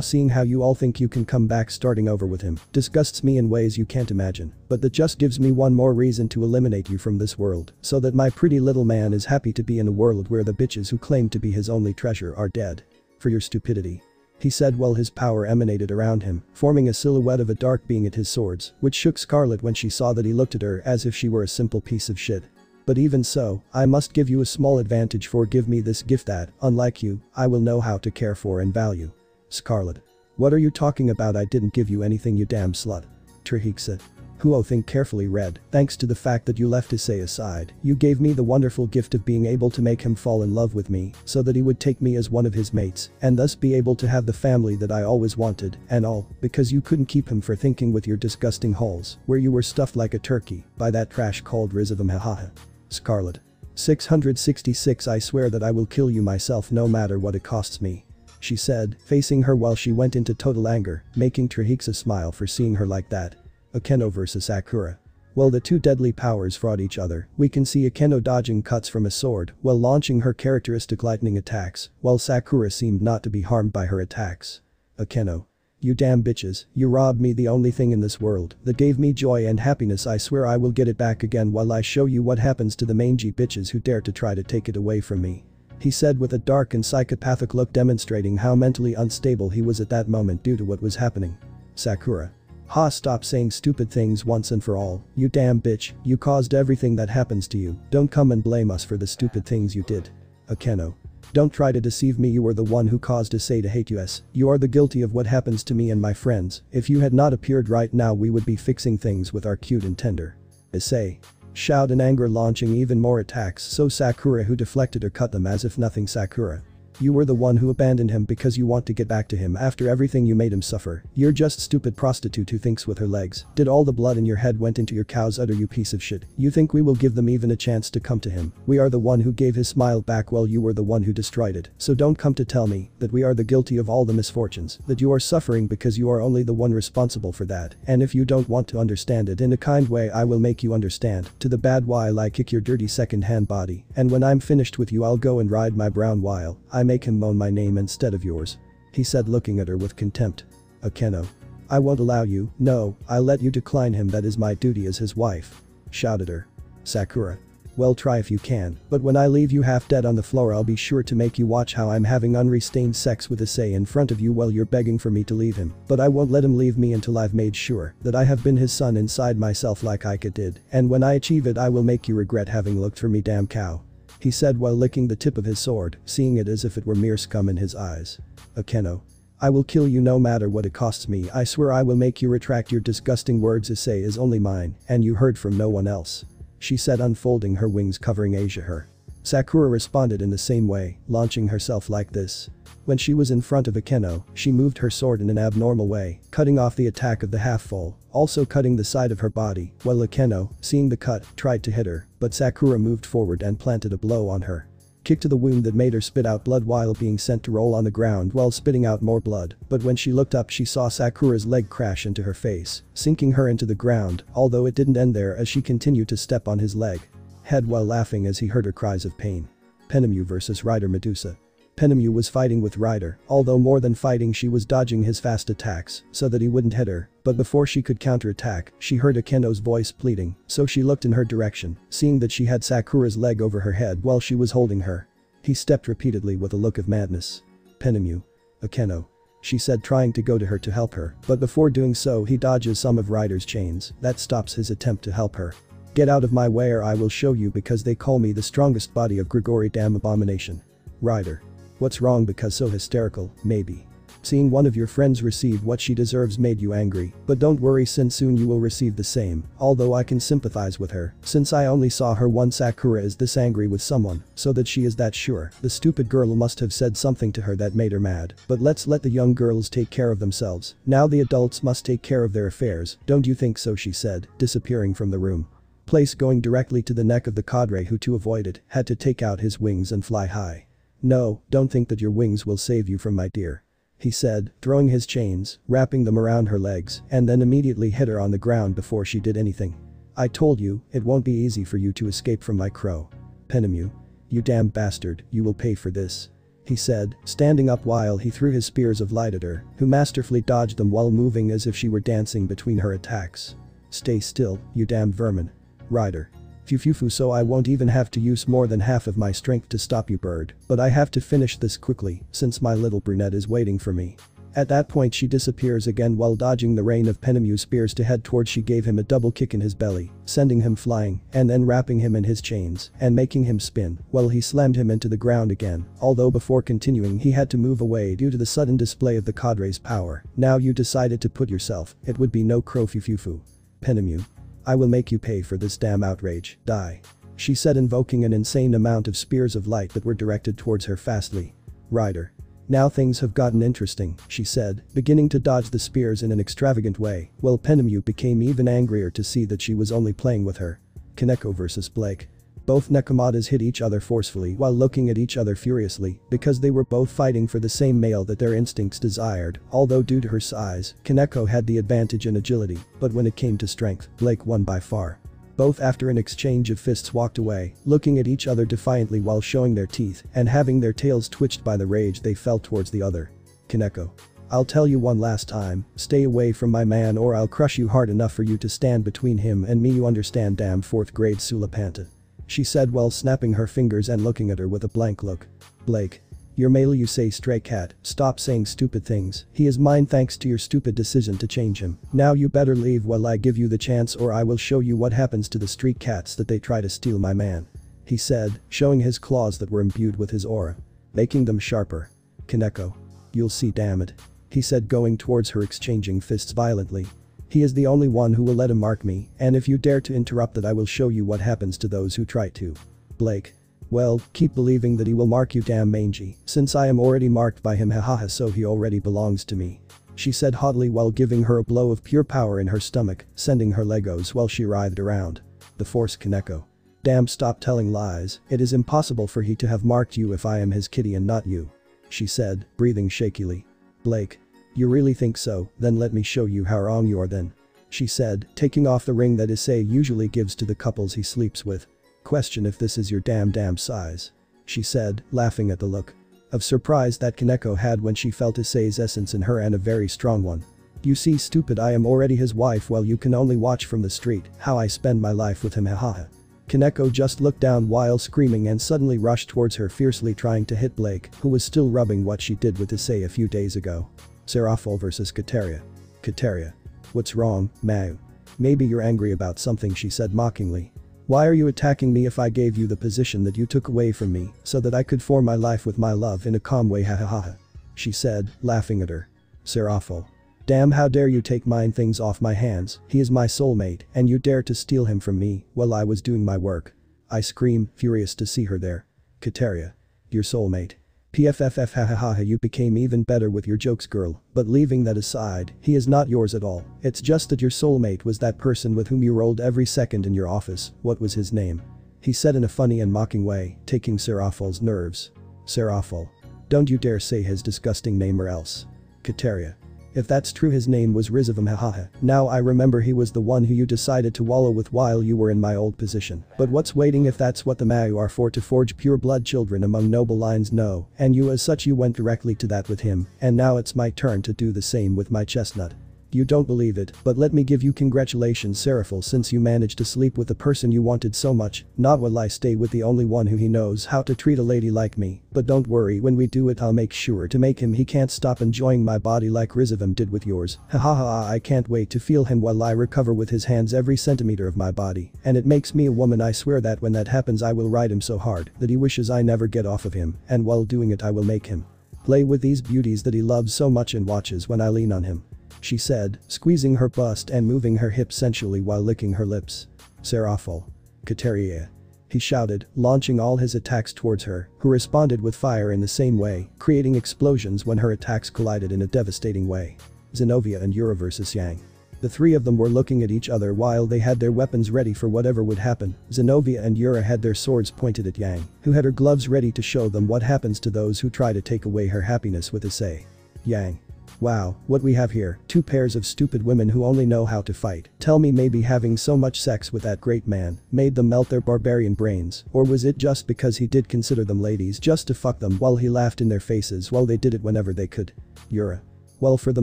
seeing how you all think you can come back starting over with him disgusts me in ways you can't imagine. But that just gives me one more reason to eliminate you from this world, so that my pretty little man is happy to be in a world where the bitches who claim to be his only treasure are dead. For your stupidity. He said while his power emanated around him, forming a silhouette of a dark being at his swords, which shook Scarlet when she saw that he looked at her as if she were a simple piece of shit. But even so, I must give you a small advantage, for give me this gift that, unlike you, I will know how to care for and value. Scarlet. What are you talking about? I didn't give you anything, you damn slut. Trihiksa. Huo think carefully read, thanks to the fact that you left Issei aside, you gave me the wonderful gift of being able to make him fall in love with me, so that he would take me as one of his mates, and thus be able to have the family that I always wanted, and all, because you couldn't keep him for thinking with your disgusting holes, where you were stuffed like a turkey, by that trash called Rizavum, hahaha. Scarlet. 666 I swear that I will kill you myself no matter what it costs me. She said, facing her while she went into total anger, making Trihiksa smile for seeing her like that. Akeno vs Sakura. While the two deadly powers fought each other, we can see Akeno dodging cuts from a sword while launching her characteristic lightning attacks, while Sakura seemed not to be harmed by her attacks. Akeno. You damn bitches, you robbed me the only thing in this world that gave me joy and happiness. I swear I will get it back again while I show you what happens to the mangy bitches who dare to try to take it away from me. He said with a dark and psychopathic look, demonstrating how mentally unstable he was at that moment due to what was happening. Sakura. Ha, stop saying stupid things once and for all, you damn bitch, you caused everything that happens to you, don't come and blame us for the stupid things you did. Akeno. Don't try to deceive me, you were the one who caused Issei to hate us, you are the guilty of what happens to me and my friends. If you had not appeared right now we would be fixing things with our cute and tender. Issei. Shout in anger, launching even more attacks, so Sakura who deflected or cut them as if nothing. Sakura. You were the one who abandoned him because you want to get back to him after everything you made him suffer. You're just stupid prostitute who thinks with her legs. Did all the blood in your head went into your cow's udder, you piece of shit. You think we will give them even a chance to come to him? We are the one who gave his smile back while you were the one who destroyed it. So don't come to tell me that we are the guilty of all the misfortunes that you are suffering, because you are only the one responsible for that. And if you don't want to understand it in a kind way, I will make you understand. To the bad while I kick your dirty second-hand body, and when I'm finished with you I'll go and ride my brown while I make him moan my name instead of yours. He said, looking at her with contempt. Akeno. I won't allow you, no, I'll let you decline him, that is my duty as his wife. Shouted her. Sakura. Well, try if you can, but when I leave you half dead on the floor I'll be sure to make you watch how I'm having unrestrained sex with Issei in front of you while you're begging for me to leave him. But I won't let him leave me until I've made sure that I have been his son inside myself like Aika did, and when I achieve it I will make you regret having looked for me, damn cow. He said while licking the tip of his sword, seeing it as if it were mere scum in his eyes. Akeno. I will kill you no matter what it costs me. I swear I will make you retract your disgusting words. Issei is only mine, and you heard from no one else. She said, unfolding her wings covering Asia her. Sakura responded in the same way, launching herself like this. When she was in front of Akeno, she moved her sword in an abnormal way, cutting off the attack of the half-full, also cutting the side of her body, while Akeno, seeing the cut, tried to hit her, but Sakura moved forward and planted a blow on her. Kick to the wound that made her spit out blood while being sent to roll on the ground while spitting out more blood, but when she looked up she saw Sakura's leg crash into her face, sinking her into the ground, although it didn't end there as she continued to step on his leg. Head while laughing as he heard her cries of pain. Penemu vs Rider Medusa. Penemu was fighting with Rider, although more than fighting she was dodging his fast attacks so that he wouldn't hit her, but before she could counterattack, she heard Akeno's voice pleading, so she looked in her direction, seeing that she had Sakura's leg over her head while she was holding her. He stepped repeatedly with a look of madness. Penemu. Akeno. She said, trying to go to her to help her, but before doing so he dodges some of Rider's chains. That stops his attempt to help her. Get out of my way or I will show you, because they call me the strongest body of Grigori, damn abomination. Rider. What's wrong? Because so hysterical, maybe. Seeing one of your friends receive what she deserves made you angry, but don't worry since soon you will receive the same, although I can sympathize with her, since I only saw her once. Sakura is this angry with someone, so that she is that sure. The stupid girl must have said something to her that made her mad, but let's let the young girls take care of themselves. Now the adults must take care of their affairs, don't you think so, she said, disappearing from the room. Place going directly to the neck of the cadre who, to avoid it, had to take out his wings and fly high. No, don't think that your wings will save you from my dear, he said, throwing his chains, wrapping them around her legs, and then immediately hit her on the ground before she did anything. I told you, it won't be easy for you to escape from my crow. Penemu. You damn bastard, you will pay for this, he said, standing up while he threw his spears of light at her, who masterfully dodged them while moving as if she were dancing between her attacks. Stay still, you damn vermin. Rider. Fufufu, so I won't even have to use more than half of my strength to stop you, bird, but I have to finish this quickly, since my little brunette is waiting for me. At that point she disappears again while dodging the rain of Penemu's spears to head towards. She gave him a double kick in his belly, sending him flying, and then wrapping him in his chains, and making him spin, while he slammed him into the ground again, although before continuing he had to move away due to the sudden display of the cadre's power. Now you decided to put yourself, it would be no crow Fufufu. Penemu. I will make you pay for this damn outrage, die. She said, invoking an insane amount of spears of light that were directed towards her fastly. Rider. Now things have gotten interesting, she said, beginning to dodge the spears in an extravagant way, while Penemu became even angrier to see that she was only playing with her. Kaneko versus Blake. Both Nekomatas hit each other forcefully while looking at each other furiously, because they were both fighting for the same male that their instincts desired, although due to her size, Kaneko had the advantage in agility, but when it came to strength, Blake won by far. Both after an exchange of fists walked away, looking at each other defiantly while showing their teeth and having their tails twitched by the rage they felt towards the other. Kaneko. I'll tell you one last time, stay away from my man or I'll crush you hard enough for you to stand between him and me, you understand, damn 4th grade Sulapanta, she said while snapping her fingers and looking at her with a blank look. Blake. You're male, you say, stray cat, stop saying stupid things. He is mine thanks to your stupid decision to change him. Now you better leave while I give you the chance or I will show you what happens to the street cats that they try to steal my man, he said, showing his claws that were imbued with his aura, making them sharper. Kaneko. You'll see, damn it, he said, going towards her, exchanging fists violently. He is the only one who will let him mark me, and if you dare to interrupt that I will show you what happens to those who try to. Blake. Well, keep believing that he will mark you, damn mangy, since I am already marked by him, hahaha, so he already belongs to me, she said haughtily while giving her a blow of pure power in her stomach, sending her Legos while she writhed around. The force, Kaneko. Damn, stop telling lies, it is impossible for he to have marked you if I am his kitty and not you, she said, breathing shakily. Blake. You really think so, then let me show you how wrong you are then, she said, taking off the ring that Issei usually gives to the couples he sleeps with. Question if this is your damn size, she said, laughing at the look of surprise that Kaneko had when she felt Issei's essence in her, and a very strong one. You see, stupid, I am already his wife while you can only watch from the street how I spend my life with him, hahaha. Kaneko just looked down while screaming and suddenly rushed towards her, fiercely trying to hit Blake, who was still rubbing what she did with Issei a few days ago. Serafal versus Kateria. Kateria. What's wrong, Mau? Maybe you're angry about something, she said mockingly. Why are you attacking me if I gave you the position that you took away from me so that I could form my life with my love in a calm way, hahaha, she said, laughing at her. Serafal. Damn, how dare you take mine things off my hands, he is my soulmate and you dare to steal him from me while I was doing my work, I scream, furious to see her there. Kateria. Your soulmate. PFFF, hahaha, you became even better with your jokes, girl, but leaving that aside, he is not yours at all. It's just that your soulmate was that person with whom you rolled every second in your office. What was his name? He said in a funny and mocking way, taking Serafal's nerves. Serafal. Don't you dare say his disgusting name or else. Kateria. If that's true, his name was Rizavam, hahaha. Now I remember, he was the one who you decided to wallow with while you were in my old position. But what's waiting if that's what the Mau are for, to forge pure blood children among noble lines? No, and you as such, you went directly to that with him, and now it's my turn to do the same with my chestnut. You don't believe it, but let me give you congratulations, Serafal, since you managed to sleep with the person you wanted so much. Not will I stay with the only one who he knows how to treat a lady like me, but don't worry, when we do it I'll make sure to make him he can't stop enjoying my body like Rizavam did with yours. Hahaha, I can't wait to feel him while I recover with his hands every centimeter of my body, and it makes me a woman. I swear that when that happens I will ride him so hard that he wishes I never get off of him, and while doing it I will make him Play with these beauties that he loves so much and watches when I lean on him," she said, squeezing her bust and moving her hips sensually while licking her lips. "Serafal. Kateria," he shouted, launching all his attacks towards her, who responded with fire in the same way, creating explosions when her attacks collided in a devastating way. Zenobia and Yura versus Yang. The three of them were looking at each other while they had their weapons ready for whatever would happen. Zenobia and Yura had their swords pointed at Yang, who had her gloves ready to show them what happens to those who try to take away her happiness with Issei. Yang. "Wow, what we have here, two pairs of stupid women who only know how to fight. Tell me, maybe having so much sex with that great man made them melt their barbarian brains, or was it just because he did consider them ladies just to fuck them while he laughed in their faces while they did it whenever they could?" Yura. "Well, for the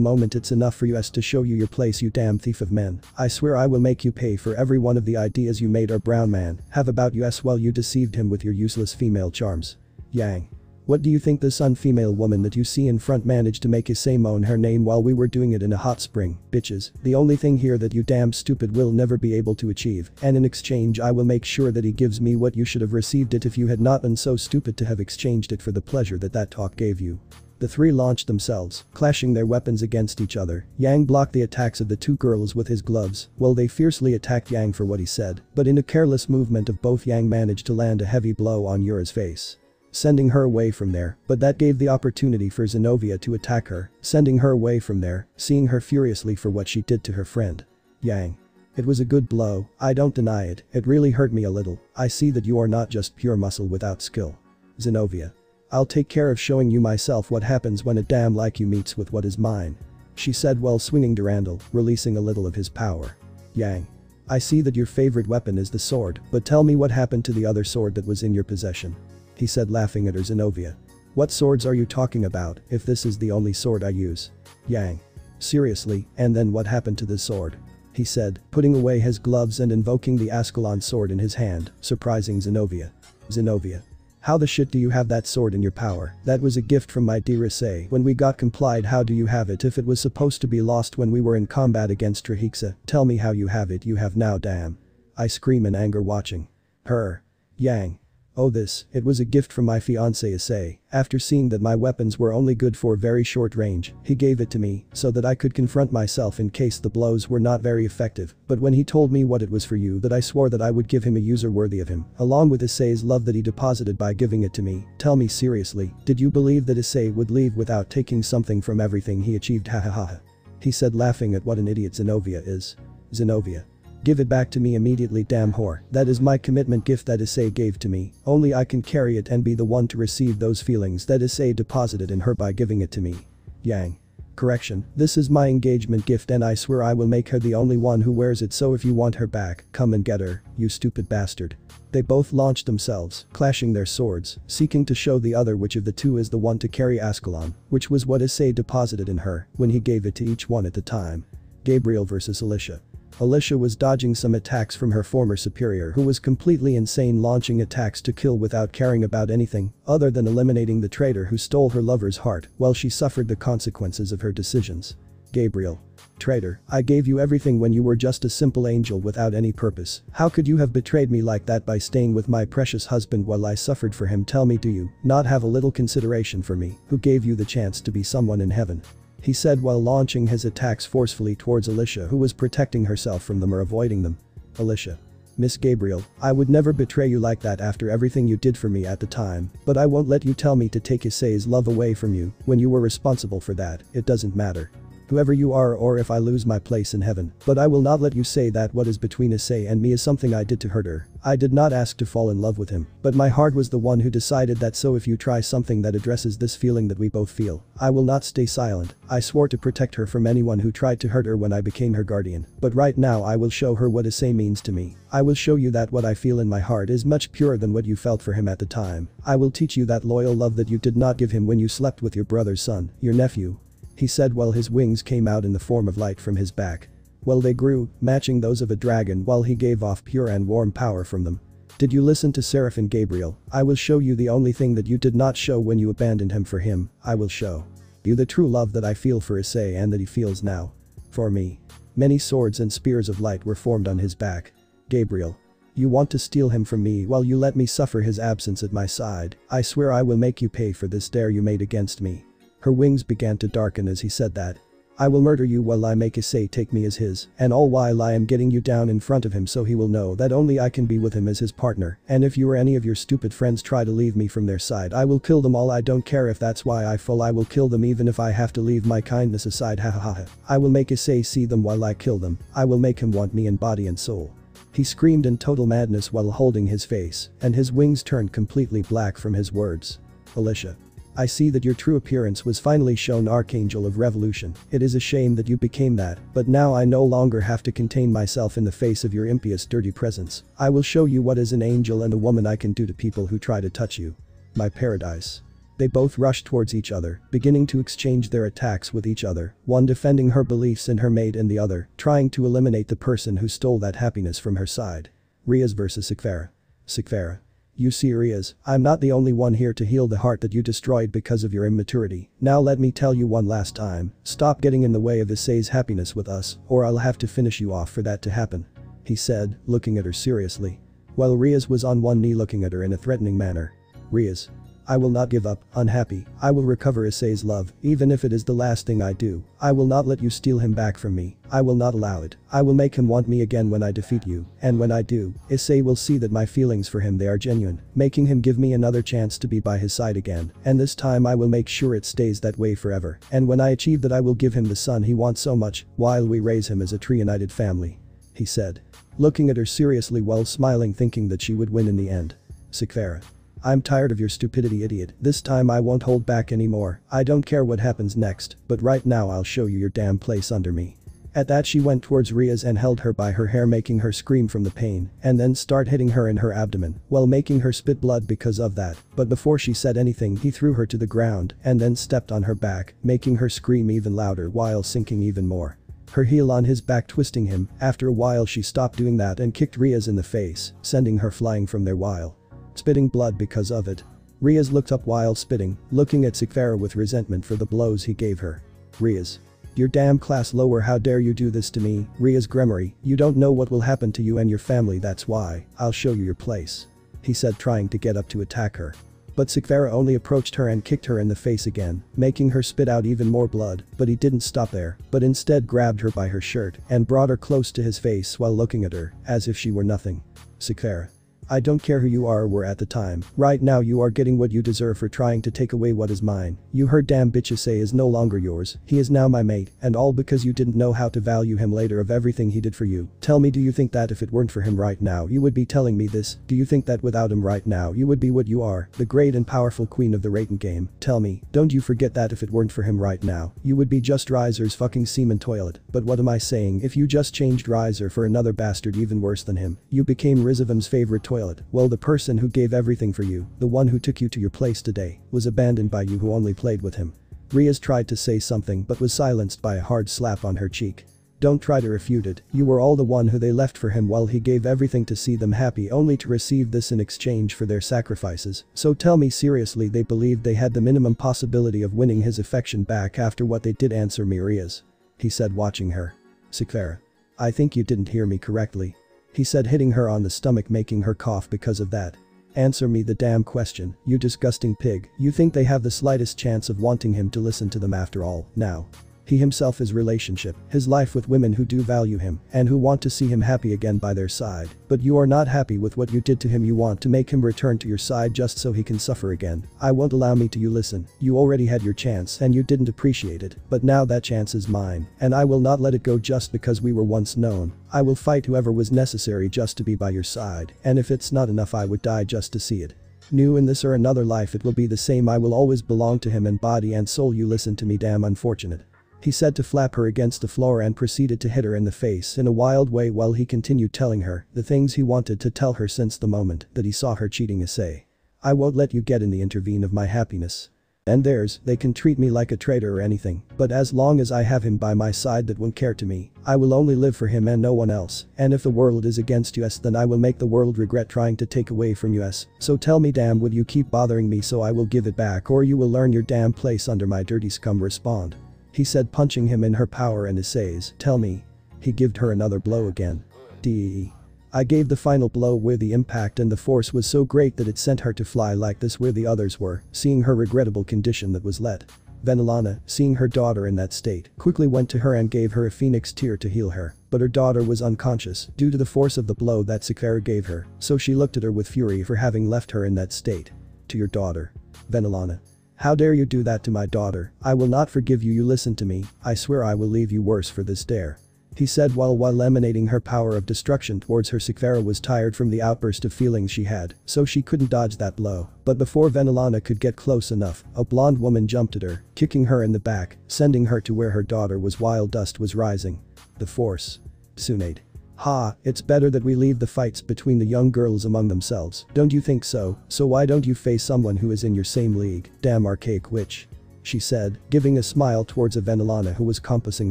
moment it's enough for us to show you your place, you damn thief of men. I swear I will make you pay for every one of the ideas you made our brown man have about us while you deceived him with your useless female charms." Yang. "What do you think this unfemale woman that you see in front managed to make Issei moan her name while we were doing it in a hot spring, bitches? The only thing here that you damn stupid will never be able to achieve, and in exchange I will make sure that he gives me what you should have received it if you had not been so stupid to have exchanged it for the pleasure that talk gave you." The three launched themselves, clashing their weapons against each other. Yang blocked the attacks of the two girls with his gloves, while they fiercely attacked Yang for what he said, but in a careless movement of both, Yang managed to land a heavy blow on Yura's face, sending her away from there, but that gave the opportunity for Zenobia to attack her, sending her away from there, seeing her furiously for what she did to her friend. Yang. "It was a good blow, I don't deny it, it really hurt me a little. I see that you are not just pure muscle without skill." Zenobia. "I'll take care of showing you myself what happens when a dam like you meets with what is mine," she said while swinging Durandal, releasing a little of his power. Yang. "I see that your favorite weapon is the sword, but tell me what happened to the other sword that was in your possession," he said, laughing at her. Zenobia. "What swords are you talking about if this is the only sword I use?" Yang. "Seriously, and then what happened to the sword?" he said, putting away his gloves and invoking the Ascalon sword in his hand, surprising Zenobia. Zenobia. "How the shit do you have that sword in your power? That was a gift from my dear Issei when we got complied. How do you have it if it was supposed to be lost when we were in combat against Trahixa? Tell me how you have it. You have now, damn," I scream in anger watching her. Yang. "Oh, it was a gift from my fiancé Issei. After seeing that my weapons were only good for very short range, he gave it to me so that I could confront myself in case the blows were not very effective, but when he told me what it was for you, that I swore that I would give him a user worthy of him, along with Issei's love that he deposited by giving it to me. Tell me seriously, did you believe that Issei would leave without taking something from everything he achieved? Ha ha ha ha," he said, laughing at what an idiot Zenobia is. Zenobia. "Give it back to me immediately, damn whore. That is my commitment gift that Issei gave to me. Only I can carry it and be the one to receive those feelings that Issei deposited in her by giving it to me." Yang. "Correction, this is my engagement gift and I swear I will make her the only one who wears it, so if you want her back, come and get her, you stupid bastard." They both launched themselves, clashing their swords, seeking to show the other which of the two is the one to carry Ascalon, which was what Issei deposited in her when he gave it to each one at the time. Gabriel versus Alicia. Alicia was dodging some attacks from her former superior, who was completely insane, launching attacks to kill without caring about anything other than eliminating the traitor who stole her lover's heart while she suffered the consequences of her decisions. Gabriel. "Traitor, I gave you everything when you were just a simple angel without any purpose. How could you have betrayed me like that by staying with my precious husband while I suffered for him? Tell me, do you not have a little consideration for me, who gave you the chance to be someone in heaven?" he said while launching his attacks forcefully towards Alicia, who was protecting herself from them or avoiding them. Alicia. "Miss Gabriel, I would never betray you like that after everything you did for me at the time, but I won't let you tell me to take Issei's love away from you when you were responsible for that. It doesn't matter whoever you are or if I lose my place in heaven, but I will not let you say that what is between Issei and me is something I did to hurt her. I did not ask to fall in love with him, but my heart was the one who decided that, so if you try something that addresses this feeling that we both feel, I will not stay silent. I swore to protect her from anyone who tried to hurt her when I became her guardian, but right now I will show her what Issei means to me. I will show you that what I feel in my heart is much purer than what you felt for him at the time. I will teach you that loyal love that you did not give him when you slept with your brother's son, your nephew," he said while his wings came out in the form of light from his back. Well, they grew, matching those of a dragon while he gave off pure and warm power from them. "Did you listen to Seraphine Gabriel? I will show you the only thing that you did not show when you abandoned him for him. I will show you the true love that I feel for Issei and that he feels now for me." Many swords and spears of light were formed on his back. Gabriel. "You want to steal him from me while you let me suffer his absence at my side. I swear I will make you pay for this dare you made against me." Her wings began to darken as he said that. I will murder you while I make Issei take me as his, and all while I am getting you down in front of him so he will know that only I can be with him as his partner, and if you or any of your stupid friends try to leave me from their side I will kill them all. I don't care if that's why I fall, I will kill them even if I have to leave my kindness aside, ha ha ha ha. I will make Issei see them while I kill them, I will make him want me in body and soul. He screamed in total madness while holding his face, and his wings turned completely black from his words. Alicia. I see that your true appearance was finally shown, Archangel of Revolution. It is a shame that you became that, but now I no longer have to contain myself in the face of your impious dirty presence. I will show you what is an angel and a woman I can do to people who try to touch you. My paradise. They both rushed towards each other, beginning to exchange their attacks with each other, one defending her beliefs in her mate and the other trying to eliminate the person who stole that happiness from her side. Rias vs. Sikvara. Sikvara. You see Rias, I'm not the only one here to heal the heart that you destroyed because of your immaturity. Now let me tell you one last time, stop getting in the way of Issei's happiness with us, or I'll have to finish you off for that to happen. He said, looking at her seriously. While Rias was on one knee looking at her in a threatening manner. Rias. I will not give up, unhappy, I will recover Issei's love, even if it is the last thing I do. I will not let you steal him back from me, I will not allow it. I will make him want me again when I defeat you, and when I do, Issei will see that my feelings for him they are genuine, making him give me another chance to be by his side again, and this time I will make sure it stays that way forever, and when I achieve that I will give him the son he wants so much, while we raise him as a tree-united family. He said. Looking at her seriously while smiling, thinking that she would win in the end. Sikvara. I'm tired of your stupidity, idiot. This time I won't hold back anymore. I don't care what happens next, but right now I'll show you your damn place under me. At that she went towards Rias and held her by her hair, making her scream from the pain, and then start hitting her in her abdomen, while making her spit blood because of that, but before she said anything he threw her to the ground and then stepped on her back, making her scream even louder while sinking even more. Her heel on his back twisting him. After a while she stopped doing that and kicked Rias in the face, sending her flying from there while spitting blood because of it. Rias looked up while spitting, looking at Sikvara with resentment for the blows he gave her. Rias. Your damn class lower, how dare you do this to me, Rias Gremory, you don't know what will happen to you and your family, that's why, I'll show you your place. He said, trying to get up to attack her. But Sikvara only approached her and kicked her in the face again, making her spit out even more blood, but he didn't stop there, but instead grabbed her by her shirt and brought her close to his face while looking at her, as if she were nothing. Sikvara. I don't care who you are or were at the time, right now you are getting what you deserve for trying to take away what is mine. You heard, damn bitch, Issei is no longer yours, he is now my mate, and all because you didn't know how to value him later of everything he did for you. Tell me, do you think that if it weren't for him right now you would be telling me this? Do you think that without him right now you would be what you are, the great and powerful queen of the rating game? Tell me, don't you forget that if it weren't for him right now, you would be just Riser's fucking semen toilet. But what am I saying, if you just changed Riser for another bastard even worse than him, you became Rizavim's favorite toilet. Well, the person who gave everything for you, the one who took you to your place today, was abandoned by you who only played with him. Rias tried to say something but was silenced by a hard slap on her cheek. Don't try to refute it, you were all the one who they left for him while he gave everything to see them happy only to receive this in exchange for their sacrifices. So tell me seriously, they believed they had the minimum possibility of winning his affection back after what they did? Answer me, Rias. He said, watching her. Sikvara. I think you didn't hear me correctly. He said, hitting her on the stomach, making her cough because of that. Answer me the damn question, you disgusting pig. You think they have the slightest chance of wanting him to listen to them after all? Now. He himself, his relationship, his life with women who do value him and who want to see him happy again by their side. But you are not happy with what you did to him. You want to make him return to your side just so he can suffer again. I won't allow me to. You listen, you already had your chance and you didn't appreciate it, but now that chance is mine and I will not let it go just because we were once known. I will fight whoever was necessary just to be by your side, and if it's not enough I would die just to see it. New in this or another life it will be the same. I will always belong to him in body and soul. You listen to me, damn unfortunate. He said to flap her against the floor and proceeded to hit her in the face in a wild way while he continued telling her the things he wanted to tell her since the moment that he saw her cheating. Issei. I won't let you get in the intervene of my happiness. And theirs, they can treat me like a traitor or anything, but as long as I have him by my side that won't care to me, I will only live for him and no one else, and if the world is against us then I will make the world regret trying to take away from us. So tell me, damn, will you keep bothering me so I will give it back, or you will learn your damn place under my dirty scum. Respond. He said, punching him in her power and Issei's. Tell me. He gave her another blow again. Dee. I gave the final blow where the impact and the force was so great that it sent her to fly like this where the others were, seeing her regrettable condition that was let. Venelana, seeing her daughter in that state, quickly went to her and gave her a phoenix tear to heal her. But her daughter was unconscious due to the force of the blow that Sakura gave her, so she looked at her with fury for having left her in that state. To your daughter. Venelana. How dare you do that to my daughter? I will not forgive you. You listen to me, I swear I will leave you worse for this dare. He said while emanating her power of destruction towards her. Sakura was tired from the outburst of feelings she had, so she couldn't dodge that blow. But before Venelana could get close enough, a blonde woman jumped at her, kicking her in the back, sending her to where her daughter was while dust was rising. The force. Tsunade. Ha, it's better that we leave the fights between the young girls among themselves, don't you think so? So why don't you face someone who is in your same league, damn archaic witch? She said, giving a smile towards a Venelana who was compassing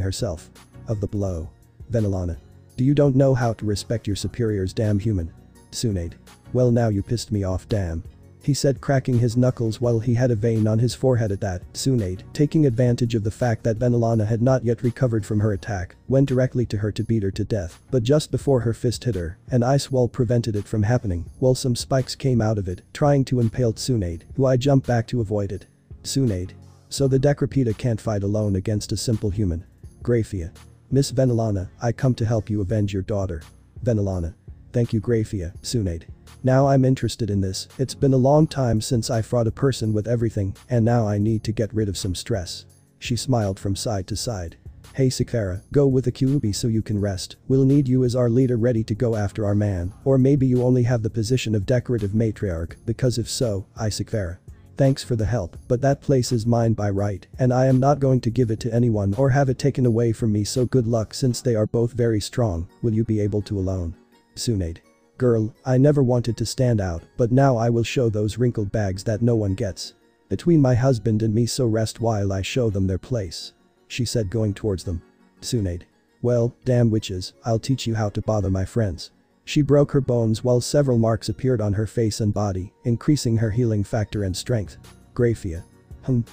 herself. Of the blow. Venelana. You don't know how to respect your superiors, damn human. Tsunade. Well, now you pissed me off, damn. He said, cracking his knuckles while he had a vein on his forehead at that. Tsunade, taking advantage of the fact that Venelana had not yet recovered from her attack, went directly to her to beat her to death. But just before her fist hit her, an ice wall prevented it from happening, while some spikes came out of it, trying to impale Tsunade, who I jumped back to avoid it. Tsunade. So the Decrepita can't fight alone against a simple human. Grafia. Miss Venelana, I come to help you avenge your daughter. Venelana. Thank you, Grafia. Tsunade. Now I'm interested in this, it's been a long time since I fought a person with everything, and now I need to get rid of some stress. She smiled from side to side. Hey Sakura, go with the Kyuubi so you can rest, we'll need you as our leader ready to go after our man, or maybe you only have the position of decorative matriarch, because if so, Sakura. Thanks for the help, but that place is mine by right, and I am not going to give it to anyone or have it taken away from me, so good luck since they are both very strong, will you be able to alone? Tsunade. Girl, I never wanted to stand out, but now I will show those wrinkled bags that no one gets. Between my husband and me, so rest while I show them their place. She said, going towards them. Tsunade. Well, damn witches, I'll teach you how to bother my friends. She broke her bones while several marks appeared on her face and body, increasing her healing factor and strength. Grafia.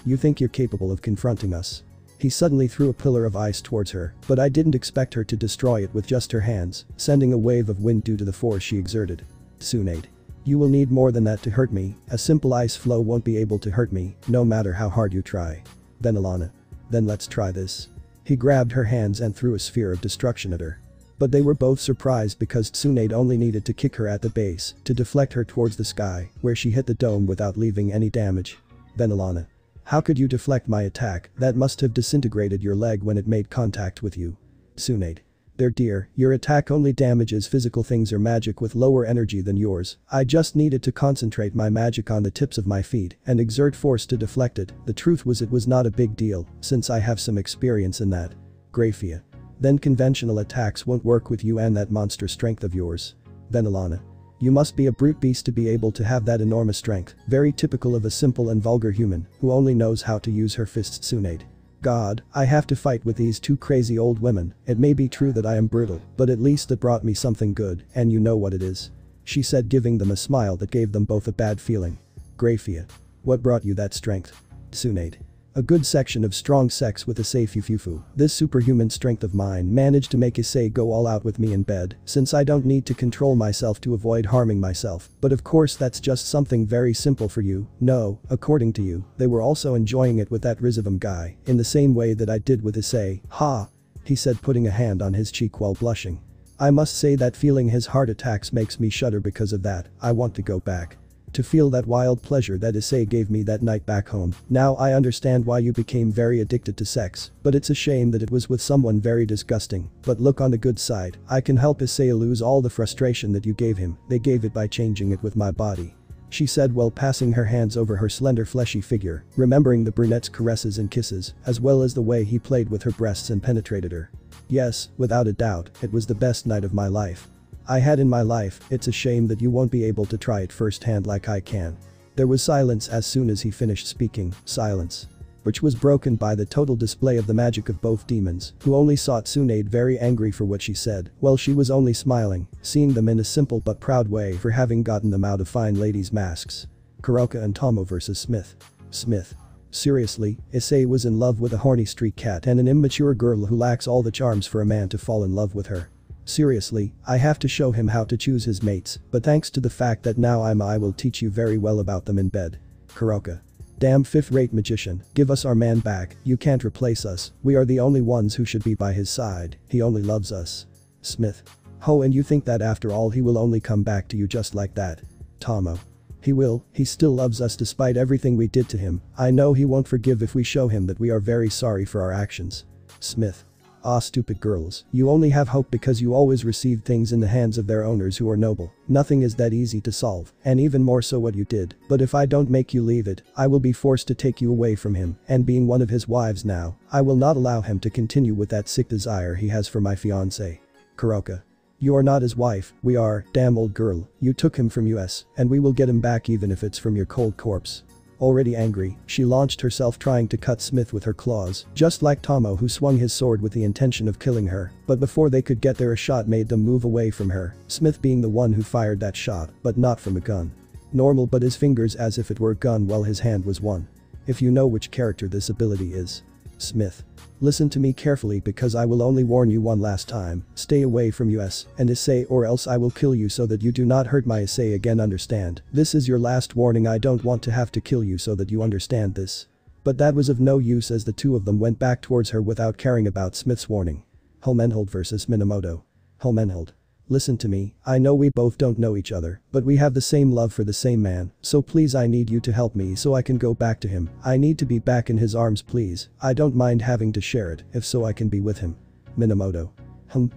You think you're capable of confronting us? He suddenly threw a pillar of ice towards her, but I didn't expect her to destroy it with just her hands, sending a wave of wind due to the force she exerted. Tsunade. You will need more than that to hurt me, a simple ice flow won't be able to hurt me, no matter how hard you try. Venelana. Then let's try this. He grabbed her hands and threw a sphere of destruction at her. But they were both surprised because Tsunade only needed to kick her at the base to deflect her towards the sky, where she hit the dome without leaving any damage. Venelana. How could you deflect my attack? That must have disintegrated your leg when it made contact with you. Tsunade. There dear, your attack only damages physical things or magic with lower energy than yours. I just needed to concentrate my magic on the tips of my feet and exert force to deflect it. The truth was it was not a big deal, since I have some experience in that. Grafia. Then conventional attacks won't work with you and that monster strength of yours. Venelana. You must be a brute beast to be able to have that enormous strength, very typical of a simple and vulgar human who only knows how to use her fists. Tsunade. God, I have to fight with these two crazy old women. It may be true that I am brutal, but at least it brought me something good, and you know what it is. She said, giving them a smile that gave them both a bad feeling. Grafia. What brought you that strength? Tsunade. A good section of strong sex with Issei Fufufu. This superhuman strength of mine managed to make Issei go all out with me in bed, since I don't need to control myself to avoid harming myself. But of course that's just something very simple for you. No, according to you, they were also enjoying it with that Rizavam guy, in the same way that I did with Issei. Ha! He said, putting a hand on his cheek while blushing. I must say that feeling his heart attacks makes me shudder because of that. I want to go back. To feel that wild pleasure that Issei gave me that night back home. Now I understand why you became very addicted to sex, but it's a shame that it was with someone very disgusting. But look on the good side, I can help Issei lose all the frustration that you gave him. They gave it by changing it with my body. She said while passing her hands over her slender fleshy figure, remembering the brunette's caresses and kisses, as well as the way he played with her breasts and penetrated her. Yes, without a doubt, it was the best night of my life. I had in my life. It's a shame that you won't be able to try it firsthand like I can. There was silence as soon as he finished speaking, silence. Which was broken by the total display of the magic of both demons, who only saw Tsunade very angry for what she said, while she was only smiling, seeing them in a simple but proud way for having gotten them out of fine ladies' masks. Kuroka and Tomo vs. Smith. Smith. Seriously, Issei was in love with a horny street cat and an immature girl who lacks all the charms for a man to fall in love with her. Seriously, I have to show him how to choose his mates, but thanks to the fact that now I will teach you very well about them in bed. Kuroka. Damn fifth-rate magician, give us our man back, you can't replace us, we are the only ones who should be by his side, he only loves us. Smith. Oh, and you think that after all he will only come back to you just like that? Tomo. He will, he still loves us despite everything we did to him, I know he won't forgive if we show him that we are very sorry for our actions. Smith. Ah, stupid girls, you only have hope because you always receive things in the hands of their owners who are noble, nothing is that easy to solve, and even more so what you did, but if I don't make you leave it, I will be forced to take you away from him, and being one of his wives now, I will not allow him to continue with that sick desire he has for my fiancé. Kuroka. You are not his wife, we are, damn old girl, you took him from us, and we will get him back even if it's from your cold corpse. Already angry, she launched herself trying to cut Smith with her claws, just like Tomo who swung his sword with the intention of killing her, but before they could get there a shot made them move away from her, Smith being the one who fired that shot, but not from a gun. Normal but his fingers as if it were a gun while his hand was one. If you know which character this ability is. Smith. Listen to me carefully because I will only warn you one last time, stay away from us and Issei or else I will kill you so that you do not hurt my Issei again, understand? This is your last warning, I don't want to have to kill you so that you understand this. But that was of no use as the two of them went back towards her without caring about Smith's warning. Helmenhold vs Minamoto. Helmenhold. Listen to me, I know we both don't know each other, but we have the same love for the same man, so please I need you to help me so I can go back to him, I need to be back in his arms please, I don't mind having to share it, if so I can be with him. Minamoto.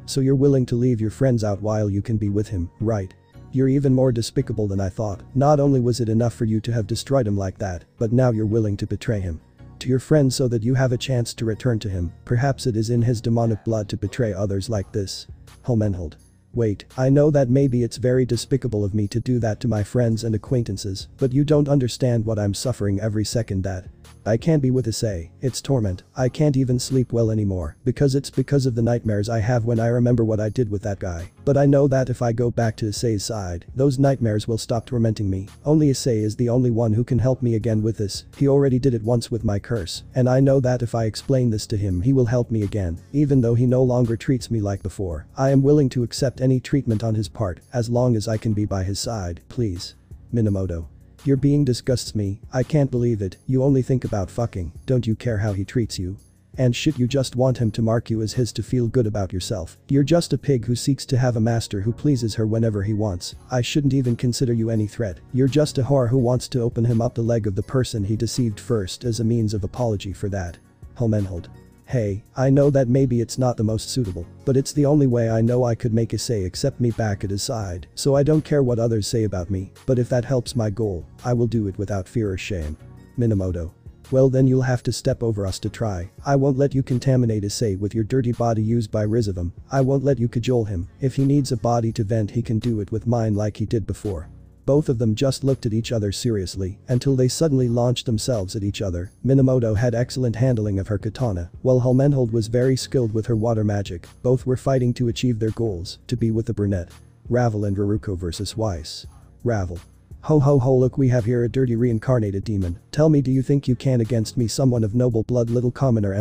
So you're willing to leave your friends out while you can be with him, right? You're even more despicable than I thought, not only was it enough for you to have destroyed him like that, but now you're willing to betray him. To your friend so that you have a chance to return to him, perhaps it is in his demonic blood to betray others like this. Helmenhold. Wait, I know that maybe it's very despicable of me to do that to my friends and acquaintances, but you don't understand what I'm suffering every second that. I can't be with Issei, it's torment, I can't even sleep well anymore, because it's because of the nightmares I have when I remember what I did with that guy, but I know that if I go back to Issei's side, those nightmares will stop tormenting me, only Issei is the only one who can help me again with this, he already did it once with my curse, and I know that if I explain this to him he will help me again, even though he no longer treats me like before, I am willing to accept any treatment on his part, as long as I can be by his side, please. Minamoto. Your being disgusts me, I can't believe it, you only think about fucking, don't you care how he treats you? And shit, you just want him to mark you as his to feel good about yourself, you're just a pig who seeks to have a master who pleases her whenever he wants, I shouldn't even consider you any threat, you're just a whore who wants to open him up the leg of the person he deceived first as a means of apology for that. Helmenhold. Hey, I know that maybe it's not the most suitable, but it's the only way I know I could make Issei accept me back at his side, so I don't care what others say about me, but if that helps my goal, I will do it without fear or shame. Minamoto. Well then you'll have to step over us to try, I won't let you contaminate Issei with your dirty body used by Rizavum, I won't let you cajole him, if he needs a body to vent he can do it with mine like he did before. Both of them just looked at each other seriously until they suddenly launched themselves at each other. Minamoto had excellent handling of her katana, while Helmenhold was very skilled with her water magic, both were fighting to achieve their goals, to be with the brunette. Ravel and Raruko vs Weiss. Ravel. Ho ho ho, look, we have here a dirty reincarnated demon, tell me, do you think you can against me, someone of noble blood, little commoner?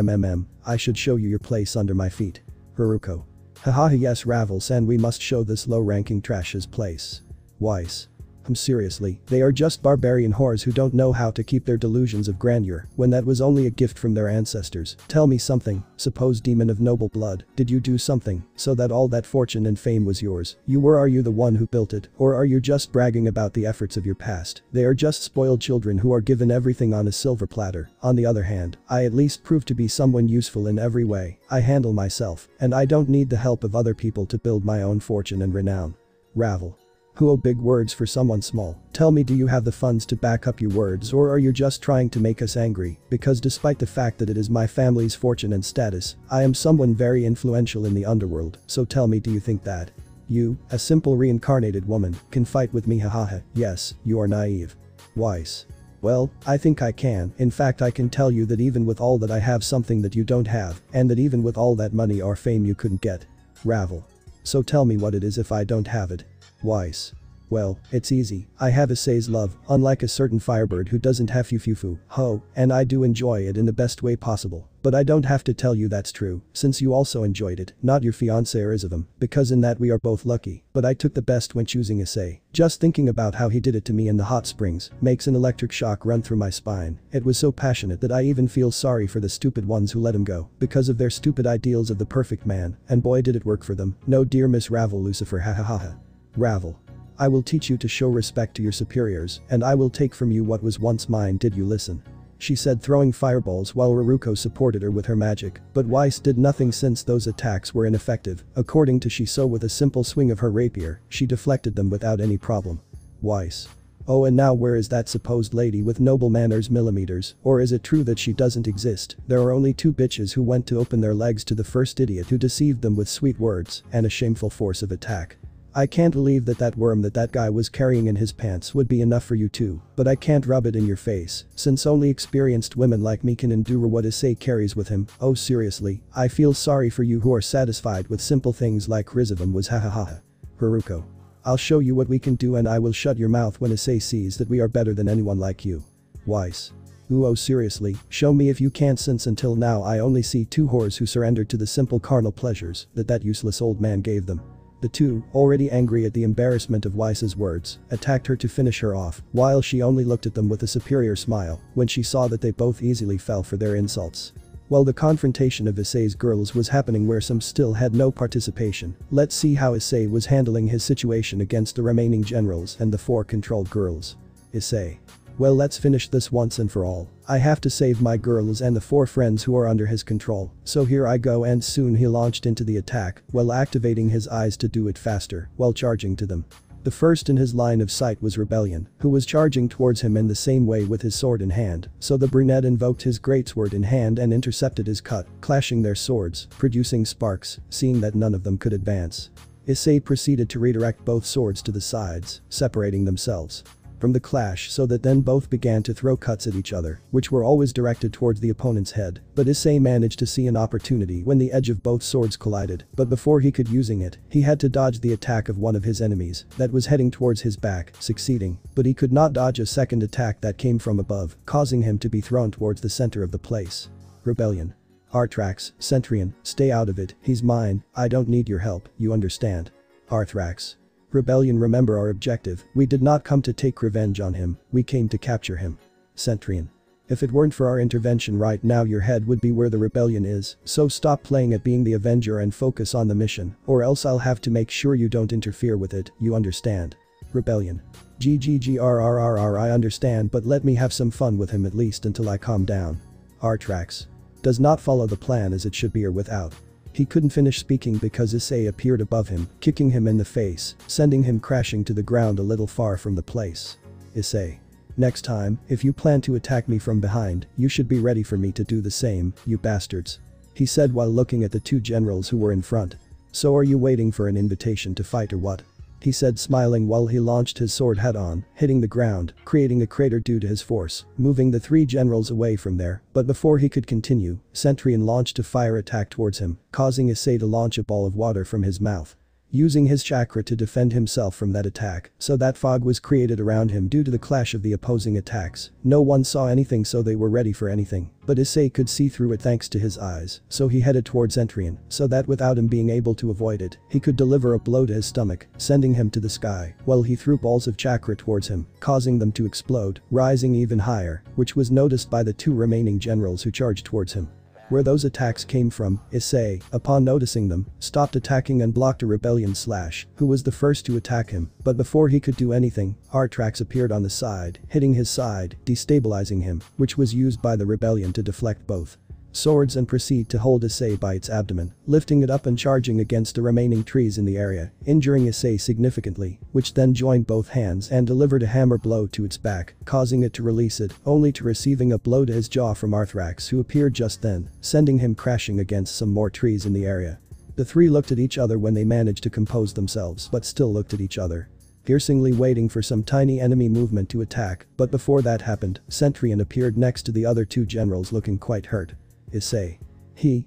I should show you your place under my feet. Raruko. Haha, yes Ravels, and we must show this low-ranking trash his place. Weiss. Seriously, they are just barbarian whores who don't know how to keep their delusions of grandeur, when that was only a gift from their ancestors. Tell me something, suppose demon of noble blood, did you do something, so that all that fortune and fame was yours? Are you the one who built it, or are you just bragging about the efforts of your past? They are just spoiled children who are given everything on a silver platter. On the other hand, I at least prove to be someone useful in every way, I handle myself, and I don't need the help of other people to build my own fortune and renown. Ravel. Oh, big words for someone small. Tell me, do you have the funds to back up your words, or are you just trying to make us angry? Because despite the fact that it is my family's fortune and status, I am someone very influential in the underworld, so tell me, do you think that you, a simple reincarnated woman, can fight with me? Hahaha, yes, you are naive. Weiss. Well, I think I can, in fact I can tell you that even with all that I have something that you don't have, and that even with all that money or fame you couldn't get. Ravel. So tell me what it is if I don't have it. Weiss. Well, it's easy. I have Issei's love, unlike a certain firebird who doesn't have fufufu, ho, and I do enjoy it in the best way possible. But I don't have to tell you that's true, since you also enjoyed it, not your fiancé or Isabam, because in that we are both lucky, but I took the best when choosing Issei. Just thinking about how he did it to me in the hot springs makes an electric shock run through my spine. It was so passionate that I even feel sorry for the stupid ones who let him go, because of their stupid ideals of the perfect man, and boy did it work for them. No, dear Miss Ravel Lucifer, hahaha. Ravel. I will teach you to show respect to your superiors, and I will take from you what was once mine. Did you listen? She said, throwing fireballs while Raruko supported her with her magic, but Weiss did nothing since those attacks were ineffective. According to Shiso, with a simple swing of her rapier, she deflected them without any problem. Weiss. Oh, and now where is that supposed lady with noble manners millimeters, or is it true that she doesn't exist? There are only two bitches who went to open their legs to the first idiot who deceived them with sweet words and a shameful force of attack. I can't believe that worm that guy was carrying in his pants would be enough for you too, but I can't rub it in your face, since only experienced women like me can endure what Issei carries with him. Oh seriously, I feel sorry for you who are satisfied with simple things like Rizavam was, hahaha. Haruko. I'll show you what we can do, and I will shut your mouth when Issei sees that we are better than anyone like you. Weiss. Ooh, oh seriously, show me if you can't, since until now I only see two whores who surrendered to the simple carnal pleasures that useless old man gave them. The two, already angry at the embarrassment of Weiss's words, attacked her to finish her off, while she only looked at them with a superior smile when she saw that they both easily fell for their insults. While the confrontation of Issei's girls was happening where some still had no participation, let's see how Issei was handling his situation against the remaining generals and the four controlled girls. Issei. Well, let's finish this once and for all. I have to save my girls and the four friends who are under his control, so here I go. And soon he launched into the attack while activating his eyes to do it faster while charging to them. The first in his line of sight was Rebellion, who was charging towards him in the same way with his sword in hand, so the brunette invoked his greatsword in hand and intercepted his cut, clashing their swords, producing sparks, seeing that none of them could advance. Issei proceeded to redirect both swords to the sides, separating themselves from the clash so that then both began to throw cuts at each other, which were always directed towards the opponent's head, but Issei managed to see an opportunity when the edge of both swords collided, but before he could using it, he had to dodge the attack of one of his enemies that was heading towards his back, succeeding, but he could not dodge a second attack that came from above, causing him to be thrown towards the center of the place. Rebellion. Arthrax, Centurion, stay out of it, he's mine, I don't need your help, you understand. Arthrax. Rebellion, remember our objective, we did not come to take revenge on him, we came to capture him. Centurion. If it weren't for our intervention right now your head would be where the rebellion is, so stop playing at being the Avenger and focus on the mission, or else I'll have to make sure you don't interfere with it, you understand. Rebellion. GGGRRRR, I understand, but let me have some fun with him at least until I calm down. Arthrax. Does not follow the plan as it should be or without. He couldn't finish speaking because Issei appeared above him, kicking him in the face, sending him crashing to the ground a little far from the place. Issei. Next time, if you plan to attack me from behind, you should be ready for me to do the same, you bastards. He said while looking at the two generals who were in front. So are you waiting for an invitation to fight or what? He said smiling while he launched his sword head-on, hitting the ground, creating a crater due to his force, moving the three generals away from there, but before he could continue, Centurion launched a fire attack towards him, causing Issei to launch a ball of water from his mouth, using his chakra to defend himself from that attack, so that fog was created around him due to the clash of the opposing attacks. No one saw anything, so they were ready for anything, but Issei could see through it thanks to his eyes, so he headed towards Centurion, so that without him being able to avoid it, he could deliver a blow to his stomach, sending him to the sky, while he threw balls of chakra towards him, causing them to explode, rising even higher, which was noticed by the two remaining generals who charged towards him. Where those attacks came from, Issei, upon noticing them, stopped attacking and blocked a rebellion slash, who was the first to attack him, but before he could do anything, Arthrax appeared on the side, hitting his side, destabilizing him, which was used by the rebellion to deflect both swords and proceed to hold Issei by its abdomen, lifting it up and charging against the remaining trees in the area, injuring Issei significantly, which then joined both hands and delivered a hammer blow to its back, causing it to release it, only to receiving a blow to his jaw from Arthrax, who appeared just then, sending him crashing against some more trees in the area. The three looked at each other when they managed to compose themselves, but still looked at each other, piercingly waiting for some tiny enemy movement to attack, but before that happened, Centurion appeared next to the other two generals looking quite hurt. Issei.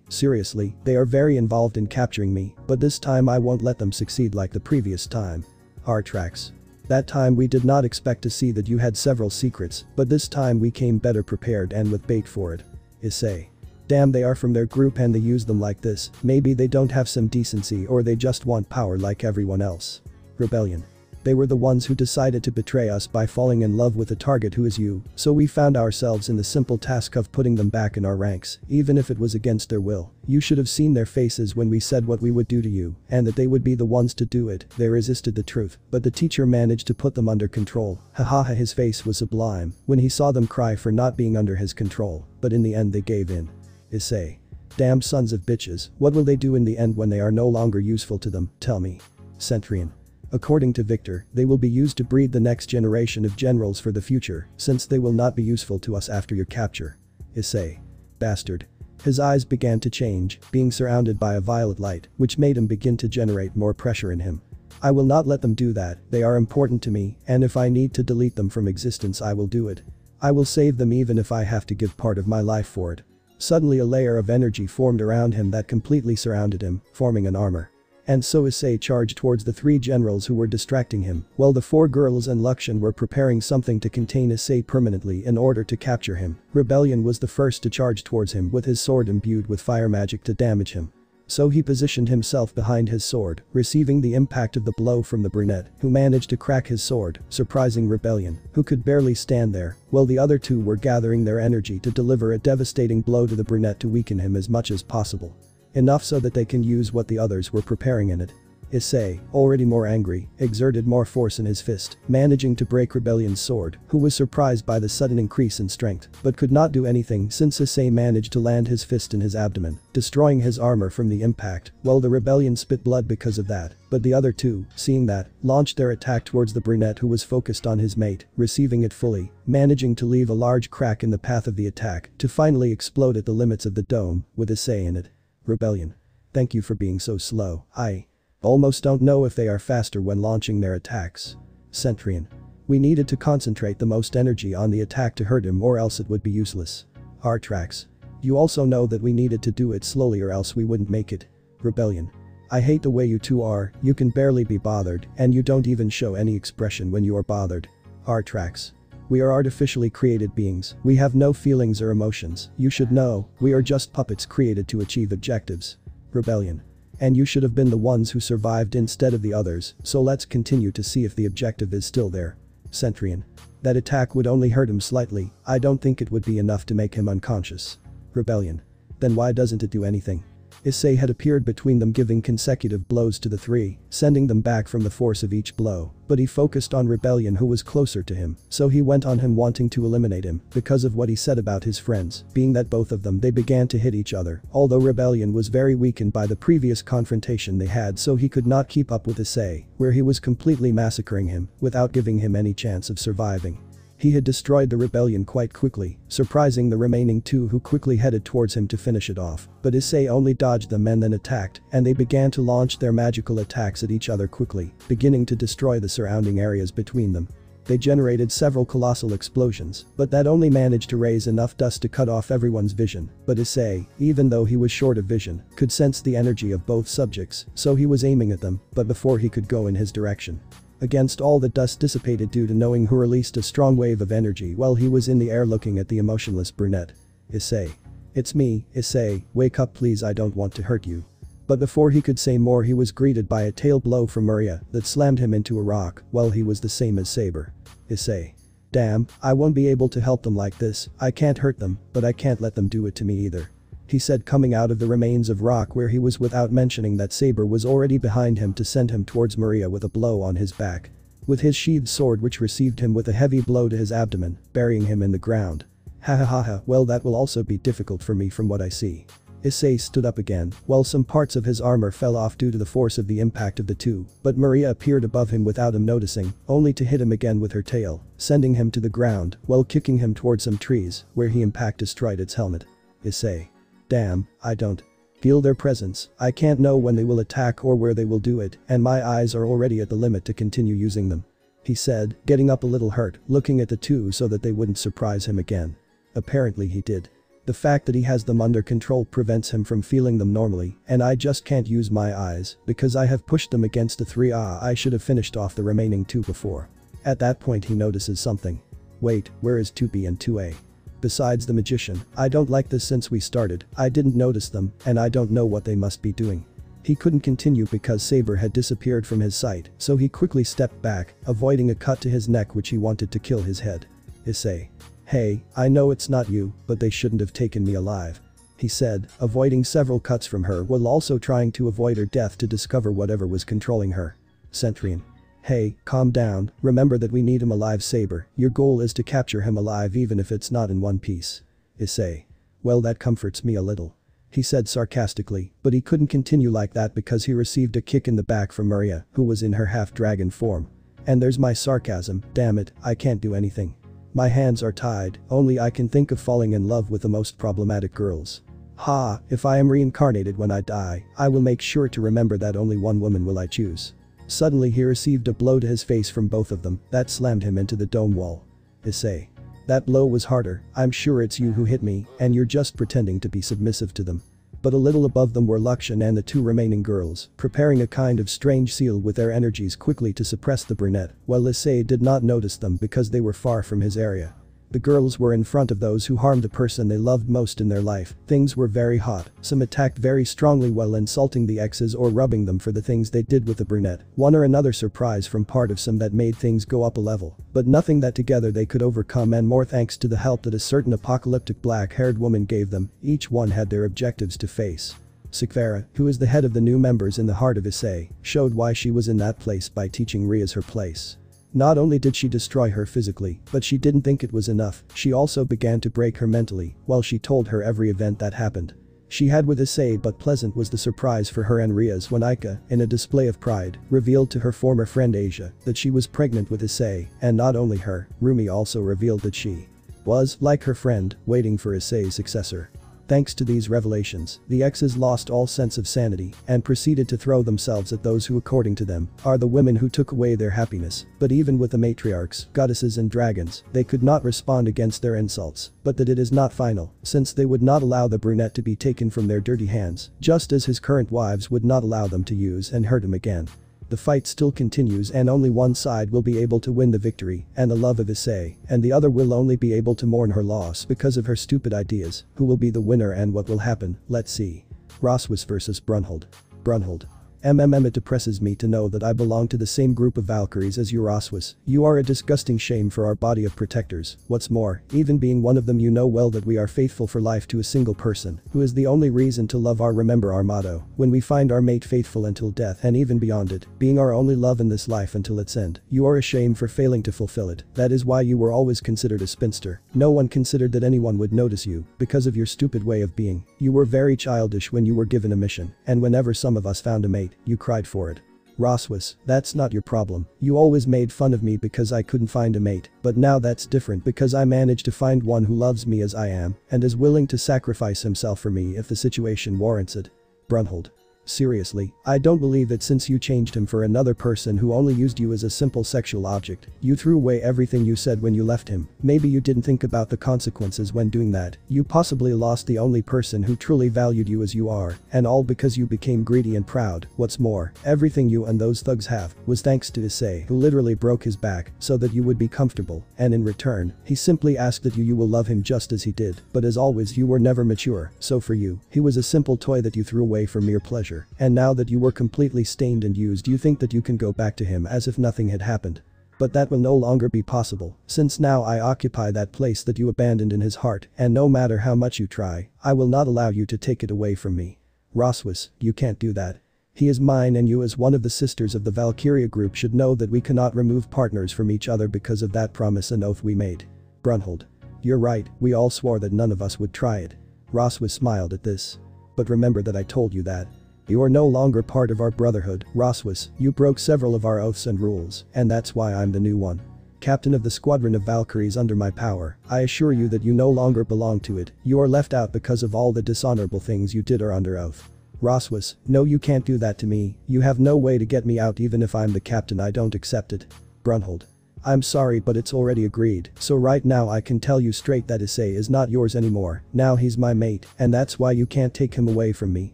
Seriously, they are very involved in capturing me, but this time I won't let them succeed like the previous time. Arthrax. That time we did not expect to see that you had several secrets, but this time we came better prepared and with bait for it. Issei. Damn, they are from their group and they use them like this. Maybe they don't have some decency or they just want power like everyone else. Rebellion. They were the ones who decided to betray us by falling in love with a target who is you, so we found ourselves in the simple task of putting them back in our ranks, even if it was against their will. You should have seen their faces when we said what we would do to you, and that they would be the ones to do it. They resisted the truth, but the teacher managed to put them under control. Hahaha, his face was sublime when he saw them cry for not being under his control, but in the end they gave in. Issei. Damn sons of bitches, what will they do in the end when they are no longer useful to them, tell me. Centurion. According to Victor, they will be used to breed the next generation of generals for the future, since they will not be useful to us after your capture. Issei. Bastard. His eyes began to change, being surrounded by a violet light, which made him begin to generate more pressure in him. I will not let them do that, they are important to me, and if I need to delete them from existence I will do it. I will save them even if I have to give part of my life for it. Suddenly a layer of energy formed around him that completely surrounded him, forming an armor. And so Issei charged towards the 3 generals who were distracting him, while the 4 girls and Luxian were preparing something to contain Issei permanently in order to capture him. Rebellion was the first to charge towards him with his sword imbued with fire magic to damage him. So he positioned himself behind his sword, receiving the impact of the blow from the brunette, who managed to crack his sword, surprising Rebellion, who could barely stand there, while the other 2 were gathering their energy to deliver a devastating blow to the brunette to weaken him as much as possible. Enough so that they can use what the others were preparing in it. Issei, already more angry, exerted more force in his fist, managing to break Rebellion's sword, who was surprised by the sudden increase in strength, but could not do anything since Issei managed to land his fist in his abdomen, destroying his armor from the impact, while the Rebellion spit blood because of that, but the other 2, seeing that, launched their attack towards the brunette who was focused on his mate, receiving it fully, managing to leave a large crack in the path of the attack to finally explode at the limits of the dome, with Issei in it. Rebellion. Thank you for being so slow, I almost don't know if they are faster when launching their attacks. Centurion. We needed to concentrate the most energy on the attack to hurt him or else it would be useless. Artrax. You also know that we needed to do it slowly or else we wouldn't make it. Rebellion. I hate the way you 2 are, you can barely be bothered and you don't even show any expression when you are bothered. Artrax. We are artificially created beings, we have no feelings or emotions, you should know, we are just puppets created to achieve objectives. Rebellion. And you should have been the ones who survived instead of the others, so let's continue to see if the objective is still there. Centurion. That attack would only hurt him slightly, I don't think it would be enough to make him unconscious. Rebellion. Then why doesn't it do anything? Issei had appeared between them giving consecutive blows to the 3, sending them back from the force of each blow, but he focused on Rebellion who was closer to him, so he went on him wanting to eliminate him because of what he said about his friends, being that both of them they began to hit each other, although Rebellion was very weakened by the previous confrontation they had so he could not keep up with Issei, where he was completely massacring him without giving him any chance of surviving. He had destroyed the rebellion quite quickly, surprising the remaining 2 who quickly headed towards him to finish it off, but Issei only dodged them and then attacked, and they began to launch their magical attacks at each other quickly, beginning to destroy the surrounding areas between them. They generated several colossal explosions, but that only managed to raise enough dust to cut off everyone's vision, but Issei, even though he was short of vision, could sense the energy of both subjects, so he was aiming at them, but before he could go in his direction. Against all the dust dissipated due to knowing who released a strong wave of energy while he was in the air looking at the emotionless brunette. Issei. It's me, Issei, wake up please, I don't want to hurt you. But before he could say more he was greeted by a tail blow from Maria that slammed him into a rock while he was the same as Saber. Issei. Damn, I won't be able to help them like this, I can't hurt them, but I can't let them do it to me either. He said coming out of the remains of rock where he was without mentioning that Saber was already behind him to send him towards Maria with a blow on his back. With his sheathed sword which received him with a heavy blow to his abdomen, burying him in the ground. Ha ha ha ha, well that will also be difficult for me from what I see. Issei stood up again, while some parts of his armor fell off due to the force of the impact of the 2, but Maria appeared above him without him noticing, only to hit him again with her tail, sending him to the ground while kicking him towards some trees where he impact destroyed its helmet. Issei. Damn, I don't feel their presence, I can't know when they will attack or where they will do it, and my eyes are already at the limit to continue using them. He said, getting up a little hurt, looking at the 2 so that they wouldn't surprise him again. Apparently he did. The fact that he has them under control prevents him from feeling them normally, and I just can't use my eyes because I have pushed them against the 3. I should have finished off the remaining 2 before. At that point he notices something. Wait, where is 2B and 2A? Besides the magician, I don't like this since we started, I didn't notice them, and I don't know what they must be doing. He couldn't continue because Saber had disappeared from his sight, so he quickly stepped back, avoiding a cut to his neck which he wanted to kill his head. Issei. Hey, I know it's not you, but they shouldn't have taken me alive. He said, avoiding several cuts from her while also trying to avoid her death to discover whatever was controlling her. Centurion. Hey, calm down, remember that we need him alive Saber, your goal is to capture him alive even if it's not in one piece. Issei. Well that comforts me a little. He said sarcastically, but he couldn't continue like that because he received a kick in the back from Maria, who was in her half-dragon form. And there's my sarcasm, damn it, I can't do anything. My hands are tied, only I can think of falling in love with the most problematic girls. Ha, if I am reincarnated when I die, I will make sure to remember that only one woman will I choose. Suddenly he received a blow to his face from both of them that slammed him into the dome wall. Issei. That blow was harder, I'm sure it's you who hit me, and you're just pretending to be submissive to them. But a little above them were Luxian and the two remaining girls, preparing a kind of strange seal with their energies quickly to suppress the brunette, while Issei did not notice them because they were far from his area. The girls were in front of those who harmed the person they loved most in their life, things were very hot, some attacked very strongly while insulting the exes or rubbing them for the things they did with the brunette, one or another surprise from part of some that made things go up a level, but nothing that together they could overcome and more thanks to the help that a certain apocalyptic black-haired woman gave them, each one had their objectives to face. Sakvara, who is the head of the new members in the heart of Issei, showed why she was in that place by teaching Rias her place. Not only did she destroy her physically, but she didn't think it was enough, she also began to break her mentally, while she told her every event that happened. She had with Issei but pleasant was the surprise for her and Rias when Aika, in a display of pride, revealed to her former friend Asia that she was pregnant with Issei, and not only her, Rumi also revealed that she was, like her friend, waiting for Issei's successor. Thanks to these revelations, the exes lost all sense of sanity and proceeded to throw themselves at those who according to them are the women who took away their happiness, but even with the matriarchs, goddesses and dragons, they could not respond against their insults, but that it is not final, since they would not allow the brunette to be taken from their dirty hands, just as his current wives would not allow them to use and hurt him again. The fight still continues and only one side will be able to win the victory and the love of Issei, and the other will only be able to mourn her loss because of her stupid ideas. Who will be the winner and what will happen, let's see. Roswus vs Brunhild. Brunhild. It depresses me to know that I belong to the same group of Valkyries as you Roswus, you are a disgusting shame for our body of protectors, what's more, even being one of them you know well that we are faithful for life to a single person, who is the only reason to love remember our motto, when we find our mate faithful until death and even beyond it, being our only love in this life until its end, you are a shame for failing to fulfill it, that is why you were always considered a spinster, no one considered that anyone would notice you, because of your stupid way of being, you were very childish when you were given a mission, and whenever some of us found a mate, you cried for it. Roswus, that's not your problem, you always made fun of me because I couldn't find a mate, but now that's different because I managed to find one who loves me as I am, and is willing to sacrifice himself for me if the situation warrants it. Brunhild. Seriously, I don't believe it since you changed him for another person who only used you as a simple sexual object, you threw away everything you said when you left him, maybe you didn't think about the consequences when doing that, you possibly lost the only person who truly valued you as you are, and all because you became greedy and proud, what's more, everything you and those thugs have, was thanks to Issei who literally broke his back so that you would be comfortable, and in return, he simply asked that you will love him just as he did, but as always you were never mature, so for you, he was a simple toy that you threw away for mere pleasure. And now that you were completely stained and used you think that you can go back to him as if nothing had happened. But that will no longer be possible, since now I occupy that place that you abandoned in his heart, and no matter how much you try, I will not allow you to take it away from me. Roswus, you can't do that. He is mine and you as one of the sisters of the Valkyria group should know that we cannot remove partners from each other because of that promise and oath we made. Brunhild. You're right, we all swore that none of us would try it. Roswus smiled at this. But remember that I told you that. You are no longer part of our brotherhood, Roswus, you broke several of our oaths and rules, and that's why I'm the new one. Captain of the squadron of Valkyries under my power, I assure you that you no longer belong to it, you are left out because of all the dishonorable things you did are under oath. Roswus, no you can't do that to me, you have no way to get me out even if I'm the captain I don't accept it. Brunhild. I'm sorry but it's already agreed, so right now I can tell you straight that Issei is not yours anymore, now he's my mate, and that's why you can't take him away from me,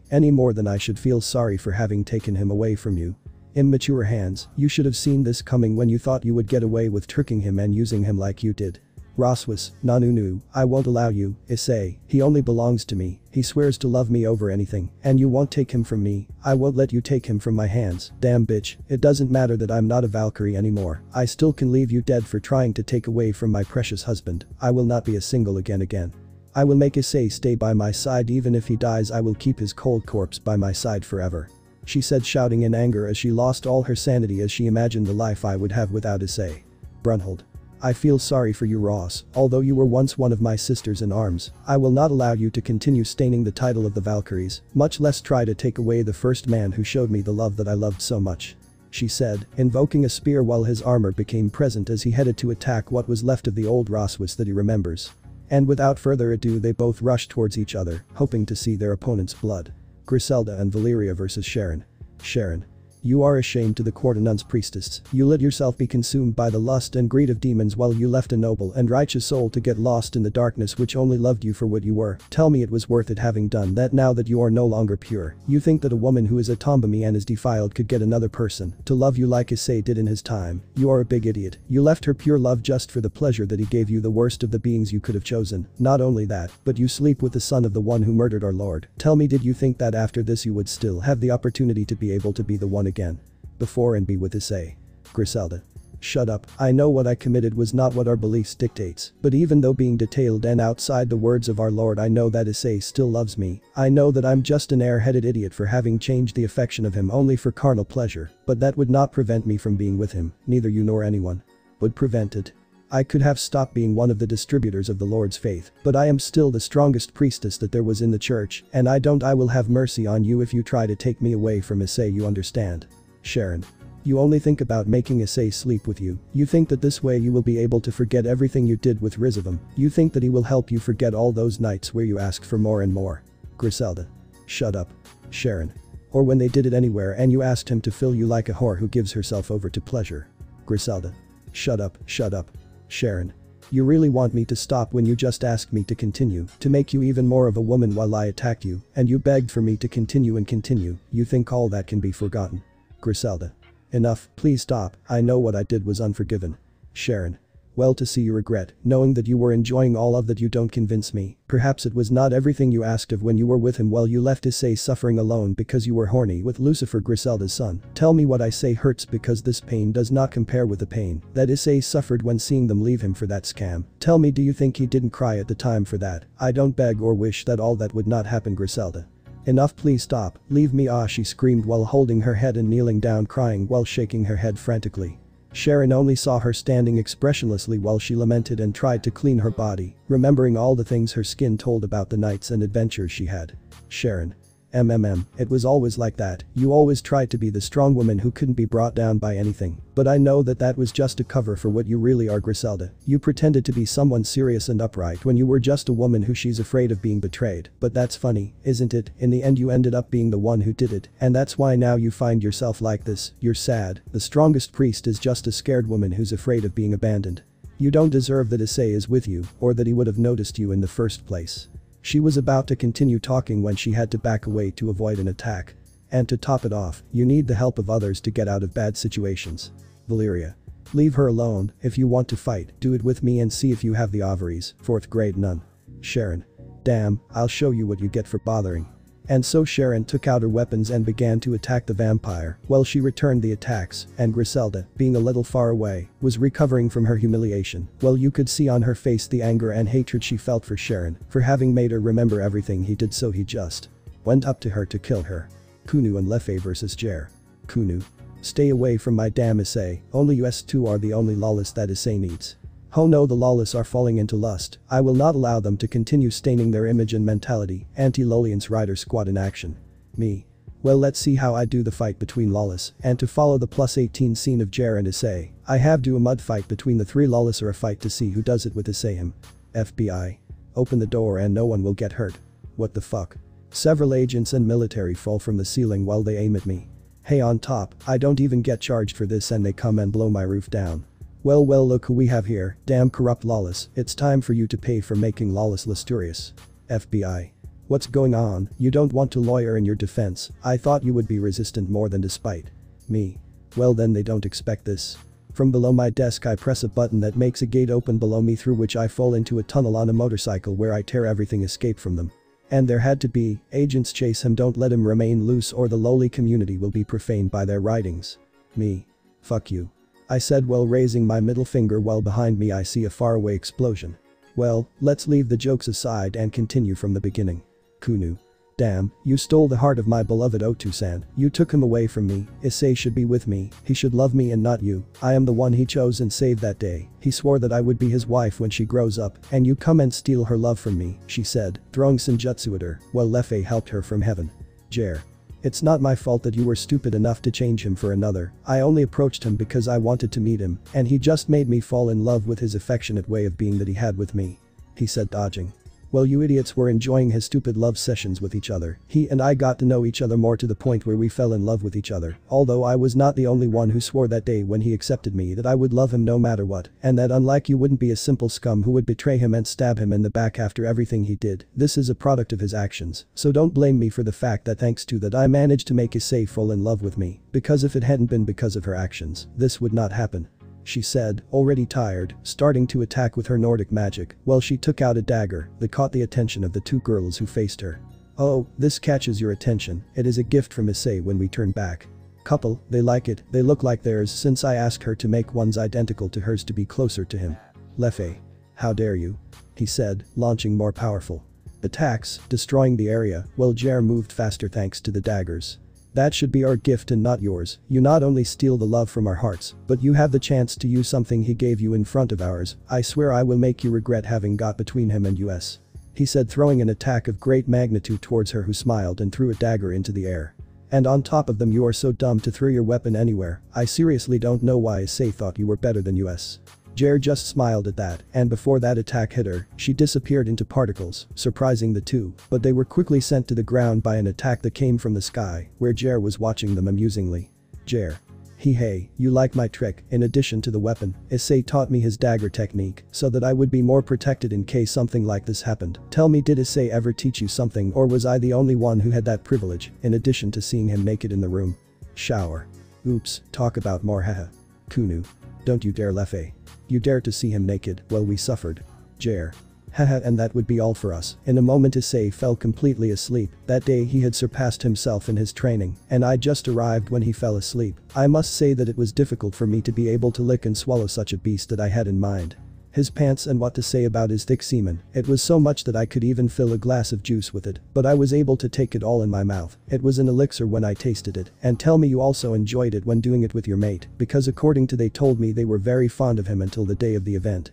any more than I should feel sorry for having taken him away from you. Immature hands, you should have seen this coming when you thought you would get away with tricking him and using him like you did. Roswas, Nanunu, I won't allow you, Issei, he only belongs to me, he swears to love me over anything, and you won't take him from me, I won't let you take him from my hands, damn bitch, it doesn't matter that I'm not a Valkyrie anymore, I still can leave you dead for trying to take away from my precious husband, I will not be a single again. I will make Issei stay by my side even if he dies I will keep his cold corpse by my side forever. She said shouting in anger as she lost all her sanity as she imagined the life I would have without Issei. Brunhild. I feel sorry for you Ross, although you were once one of my sisters in arms, I will not allow you to continue staining the title of the Valkyries, much less try to take away the first man who showed me the love that I loved so much. She said, invoking a spear while his armor became present as he headed to attack what was left of the old Roswas that he remembers. And without further ado they both rushed towards each other, hoping to see their opponent's blood. Griselda and Valeria vs Sharon. Sharon. You are a shame to the court of nuns priestess, you let yourself be consumed by the lust and greed of demons while you left a noble and righteous soul to get lost in the darkness which only loved you for what you were, tell me it was worth it having done that now that you are no longer pure, you think that a woman who is a tombomy and is defiled could get another person to love you like Issei did in his time, you are a big idiot, you left her pure love just for the pleasure that he gave you the worst of the beings you could have chosen, not only that, but you sleep with the son of the one who murdered our lord, tell me did you think that after this you would still have the opportunity to be able to be the one again? Before and be with Issei. Griselda. Shut up, I know what I committed was not what our beliefs dictates, but even though being detailed and outside the words of our Lord I know that Issei still loves me, I know that I'm just an airheaded idiot for having changed the affection of him only for carnal pleasure, but that would not prevent me from being with him, neither you nor anyone. Would prevent it. I could have stopped being one of the distributors of the Lord's faith, but I am still the strongest priestess that there was in the church, and I will have mercy on you if you try to take me away from Issei you understand. Sharon. You only think about making Issei sleep with you, you think that this way you will be able to forget everything you did with Rizavum, you think that he will help you forget all those nights where you asked for more and more. Griselda. Shut up. Sharon. Or when they did it anywhere and you asked him to fill you like a whore who gives herself over to pleasure. Griselda. Shut up. Sharon. You really want me to stop when you just asked me to continue, to make you even more of a woman while I attacked you, and you begged for me to continue and continue, you think all that can be forgotten. Griselda. Enough, please stop, I know what I did was unforgiven. Sharon. Well to see you regret, knowing that you were enjoying all of that you don't convince me, perhaps it was not everything you asked of when you were with him while you left Issei suffering alone because you were horny with Lucifer Griselda's son, tell me what I say hurts because this pain does not compare with the pain that Issei suffered when seeing them leave him for that scam, tell me do you think he didn't cry at the time for that, I don't beg or wish that all that would not happen Griselda. Enough please stop, leave me she screamed while holding her head and kneeling down crying while shaking her head frantically. Sharon only saw her standing expressionlessly while she lamented and tried to clean her body, remembering all the things her skin told about the nights and adventures she had. Sharon. It was always like that, you always tried to be the strong woman who couldn't be brought down by anything, but I know that that was just a cover for what you really are Griselda, you pretended to be someone serious and upright when you were just a woman who she's afraid of being betrayed, but that's funny, isn't it, in the end you ended up being the one who did it, and that's why now you find yourself like this, you're sad, the strongest priest is just a scared woman who's afraid of being abandoned. You don't deserve that Issei is with you, or that he would have noticed you in the first place. She was about to continue talking when she had to back away to avoid an attack. And to top it off, you need the help of others to get out of bad situations. Valeria. Leave her alone, if you want to fight, do it with me and see if you have the ovaries, 4th grade nun. Sharon. Damn, I'll show you what you get for bothering. And so Sharon took out her weapons and began to attack the vampire, while she returned the attacks, and Griselda, being a little far away, was recovering from her humiliation, while you could see on her face the anger and hatred she felt for Sharon, for having made her remember everything he did so he just went up to her to kill her. Kunu and Leffe vs Jer. Kunu. Stay away from my damn Issei, only us two are the only lawless that Issei needs. Oh no, the lawless are falling into lust, I will not allow them to continue staining their image and mentality, anti-Lolian's rider squad in action. Me. Well let's see how I do the fight between lawless, and to follow the +18 scene of Jer and Issei, I have do a mud fight between the 3 lawless or a fight to see who does it with Issei him. FBI. Open the door and no one will get hurt. What the fuck? Several agents and military fall from the ceiling while they aim at me. Hey on top, I don't even get charged for this and they come and blow my roof down. Well look who we have here, damn corrupt lawless, it's time for you to pay for making lawless lusterious. FBI. What's going on, you don't want to lawyer in your defense, I thought you would be resistant more than despite. Me. Well then they don't expect this. From below my desk I press a button that makes a gate open below me through which I fall into a tunnel on a motorcycle where I tear everything escape from them. And there had to be, agents chase him, don't let him remain loose or the lowly community will be profaned by their writings. Me. Fuck you. I said while raising my middle finger while behind me I see a faraway explosion. Well, let's leave the jokes aside and continue from the beginning. Kunu. Damn, you stole the heart of my beloved Otu-san, you took him away from me. Issei should be with me, he should love me and not you. I am the one he chose and saved that day. He swore that I would be his wife when she grows up, and you come and steal her love from me, she said, throwing senjutsu at her, while Lefei helped her from heaven. Jer. It's not my fault that you were stupid enough to change him for another. I only approached him because I wanted to meet him, and he just made me fall in love with his affectionate way of being that he had with me. He said, dodging. Well, you idiots were enjoying his stupid love sessions with each other. He and I got to know each other more to the point where we fell in love with each other. Although I was not the only one who swore that day when he accepted me that I would love him no matter what, and that unlike you wouldn't be a simple scum who would betray him and stab him in the back after everything he did. This is a product of his actions. So don't blame me for the fact that thanks to that I managed to make Issei fall in love with me. Because if it hadn't been because of her actions, this would not happen. She said, already tired, starting to attack with her Nordic magic, while she took out a dagger that caught the attention of the two girls who faced her. Oh, this catches your attention, it is a gift from Issei when we turn back. Couple, they like it, they look like theirs since I asked her to make ones identical to hers to be closer to him. Lefei. How dare you? He said, launching more powerful attacks, destroying the area, while Jer moved faster thanks to the daggers. That should be our gift and not yours. You not only steal the love from our hearts, but you have the chance to use something he gave you in front of ours. I swear I will make you regret having got between him and us. He said, throwing an attack of great magnitude towards her, who smiled and threw a dagger into the air. And on top of them, you are so dumb to throw your weapon anywhere. I seriously don't know why Issei thought you were better than us. Jer just smiled at that, and before that attack hit her, she disappeared into particles, surprising the two, but they were quickly sent to the ground by an attack that came from the sky, where Jer was watching them amusingly. Jer. Hey, you like my trick. In addition to the weapon, Issei taught me his dagger technique so that I would be more protected in case something like this happened. Tell me, did Issei ever teach you something, or was I the only one who had that privilege, in addition to seeing him naked in the room? Shower. Oops, talk about more, haha. Kunu. Don't you dare, Lefei. You dare to see him naked. Well, we suffered. Jer. Haha, and that would be all for us. In a moment Issei fell completely asleep. That day he had surpassed himself in his training, and I just arrived when he fell asleep. I must say that it was difficult for me to be able to lick and swallow such a beast that I had in mind. His pants, and what to say about his thick semen. It was so much that I could even fill a glass of juice with it, but I was able to take it all in my mouth. It was an elixir when I tasted it. And tell me you also enjoyed it when doing it with your mate, because according to they told me they were very fond of him until the day of the event.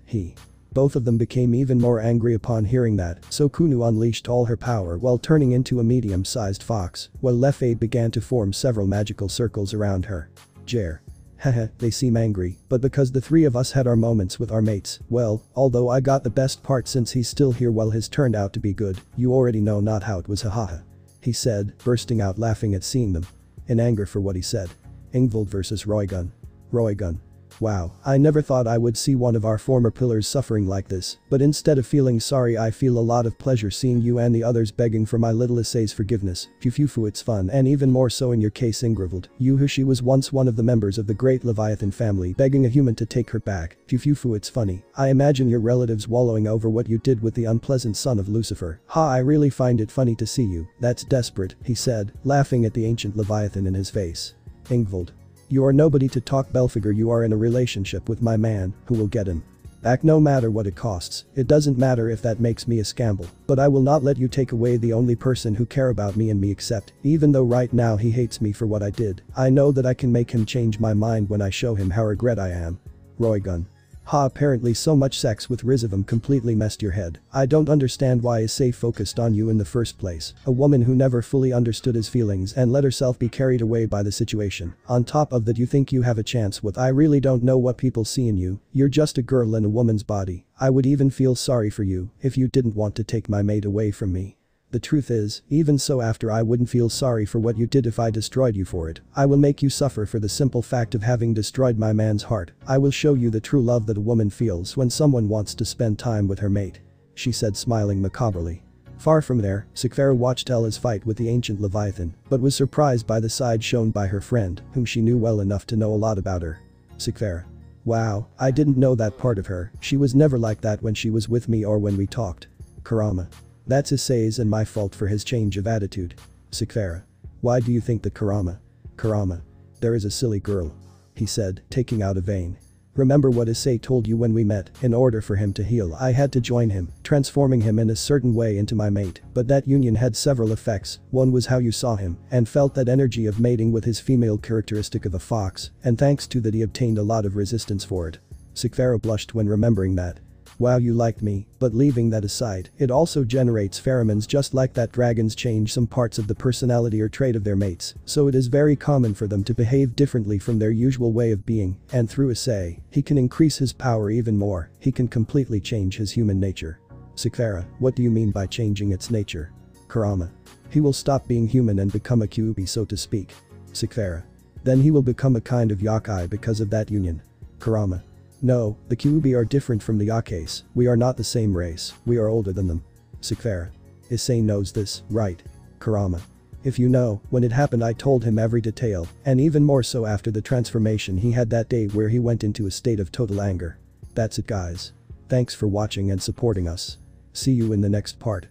Both of them became even more angry upon hearing that, so Kunu unleashed all her power while turning into a medium-sized fox, while Lefei began to form several magical circles around her. Jer. Haha, they seem angry, but because the three of us had our moments with our mates, well, although I got the best part since he's still here while his turned out to be good, you already know not how it was, hahaha. He said, bursting out laughing at seeing them. In anger for what he said. Ingvald versus Roygun. Roygun. Wow, I never thought I would see one of our former pillars suffering like this, but instead of feeling sorry I feel a lot of pleasure seeing you and the others begging for my little Issei's forgiveness. Fufufu, it's fun, and even more so in your case, Ingvald. You who she was once one of the members of the great Leviathan family begging a human to take her back. Fufufu, it's funny. I imagine your relatives wallowing over what you did with the unpleasant son of Lucifer. Ha, I really find it funny to see you. That's desperate, he said, laughing at the ancient Leviathan in his face. Ingvald. You are nobody to talk, Belphegor. You are in a relationship with my man, who will get him back no matter what it costs. It doesn't matter if that makes me a scamble, but I will not let you take away the only person who care about me and me, except, even though right now he hates me for what I did, I know that I can make him change my mind when I show him how regret I am. Roygun. Ha, apparently so much sex with Rizavam completely messed your head. I don't understand why Issei focused on you in the first place. A woman who never fully understood his feelings and let herself be carried away by the situation. On top of that, you think you have a chance with. I really don't know what people see in you. You're just a girl in a woman's body. I would even feel sorry for you if you didn't want to take my mate away from me. The truth is, even so, after I wouldn't feel sorry for what you did if I destroyed you for it. I will make you suffer for the simple fact of having destroyed my man's heart. I will show you the true love that a woman feels when someone wants to spend time with her mate. She said, smiling macabrely. Far from there, Sakura watched Ella's fight with the ancient Leviathan, but was surprised by the side shown by her friend, whom she knew well enough to know a lot about her. Sakura. Wow, I didn't know that part of her, she was never like that when she was with me or when we talked. Kurama. That's Issei's and my fault for his change of attitude. Sakura. Why do you think that Kurama? Kurama. There is a silly girl. He said, taking out a vein. Remember what Issei told you when we met, in order for him to heal I had to join him, transforming him in a certain way into my mate, but that union had several effects, one was how you saw him, and felt that energy of mating with his female characteristic of a fox, and thanks to that he obtained a lot of resistance for it. Sakura blushed when remembering that. Wow, you liked me, but leaving that aside, it also generates pheromones just like that. Dragons change some parts of the personality or trait of their mates, so it is very common for them to behave differently from their usual way of being, and through Issei, he can increase his power even more, he can completely change his human nature. Sakura, what do you mean by changing its nature? Kurama. He will stop being human and become a Kyuubi, so to speak. Sakura. Then he will become a kind of yokai because of that union. Kurama. No, the Kyuubi are different from the yakais, we are not the same race, we are older than them. Sakura. Issei knows this, right? Kurama. If you know, when it happened I told him every detail, and even more so after the transformation he had that day where he went into a state of total anger. That's it guys. Thanks for watching and supporting us. See you in the next part.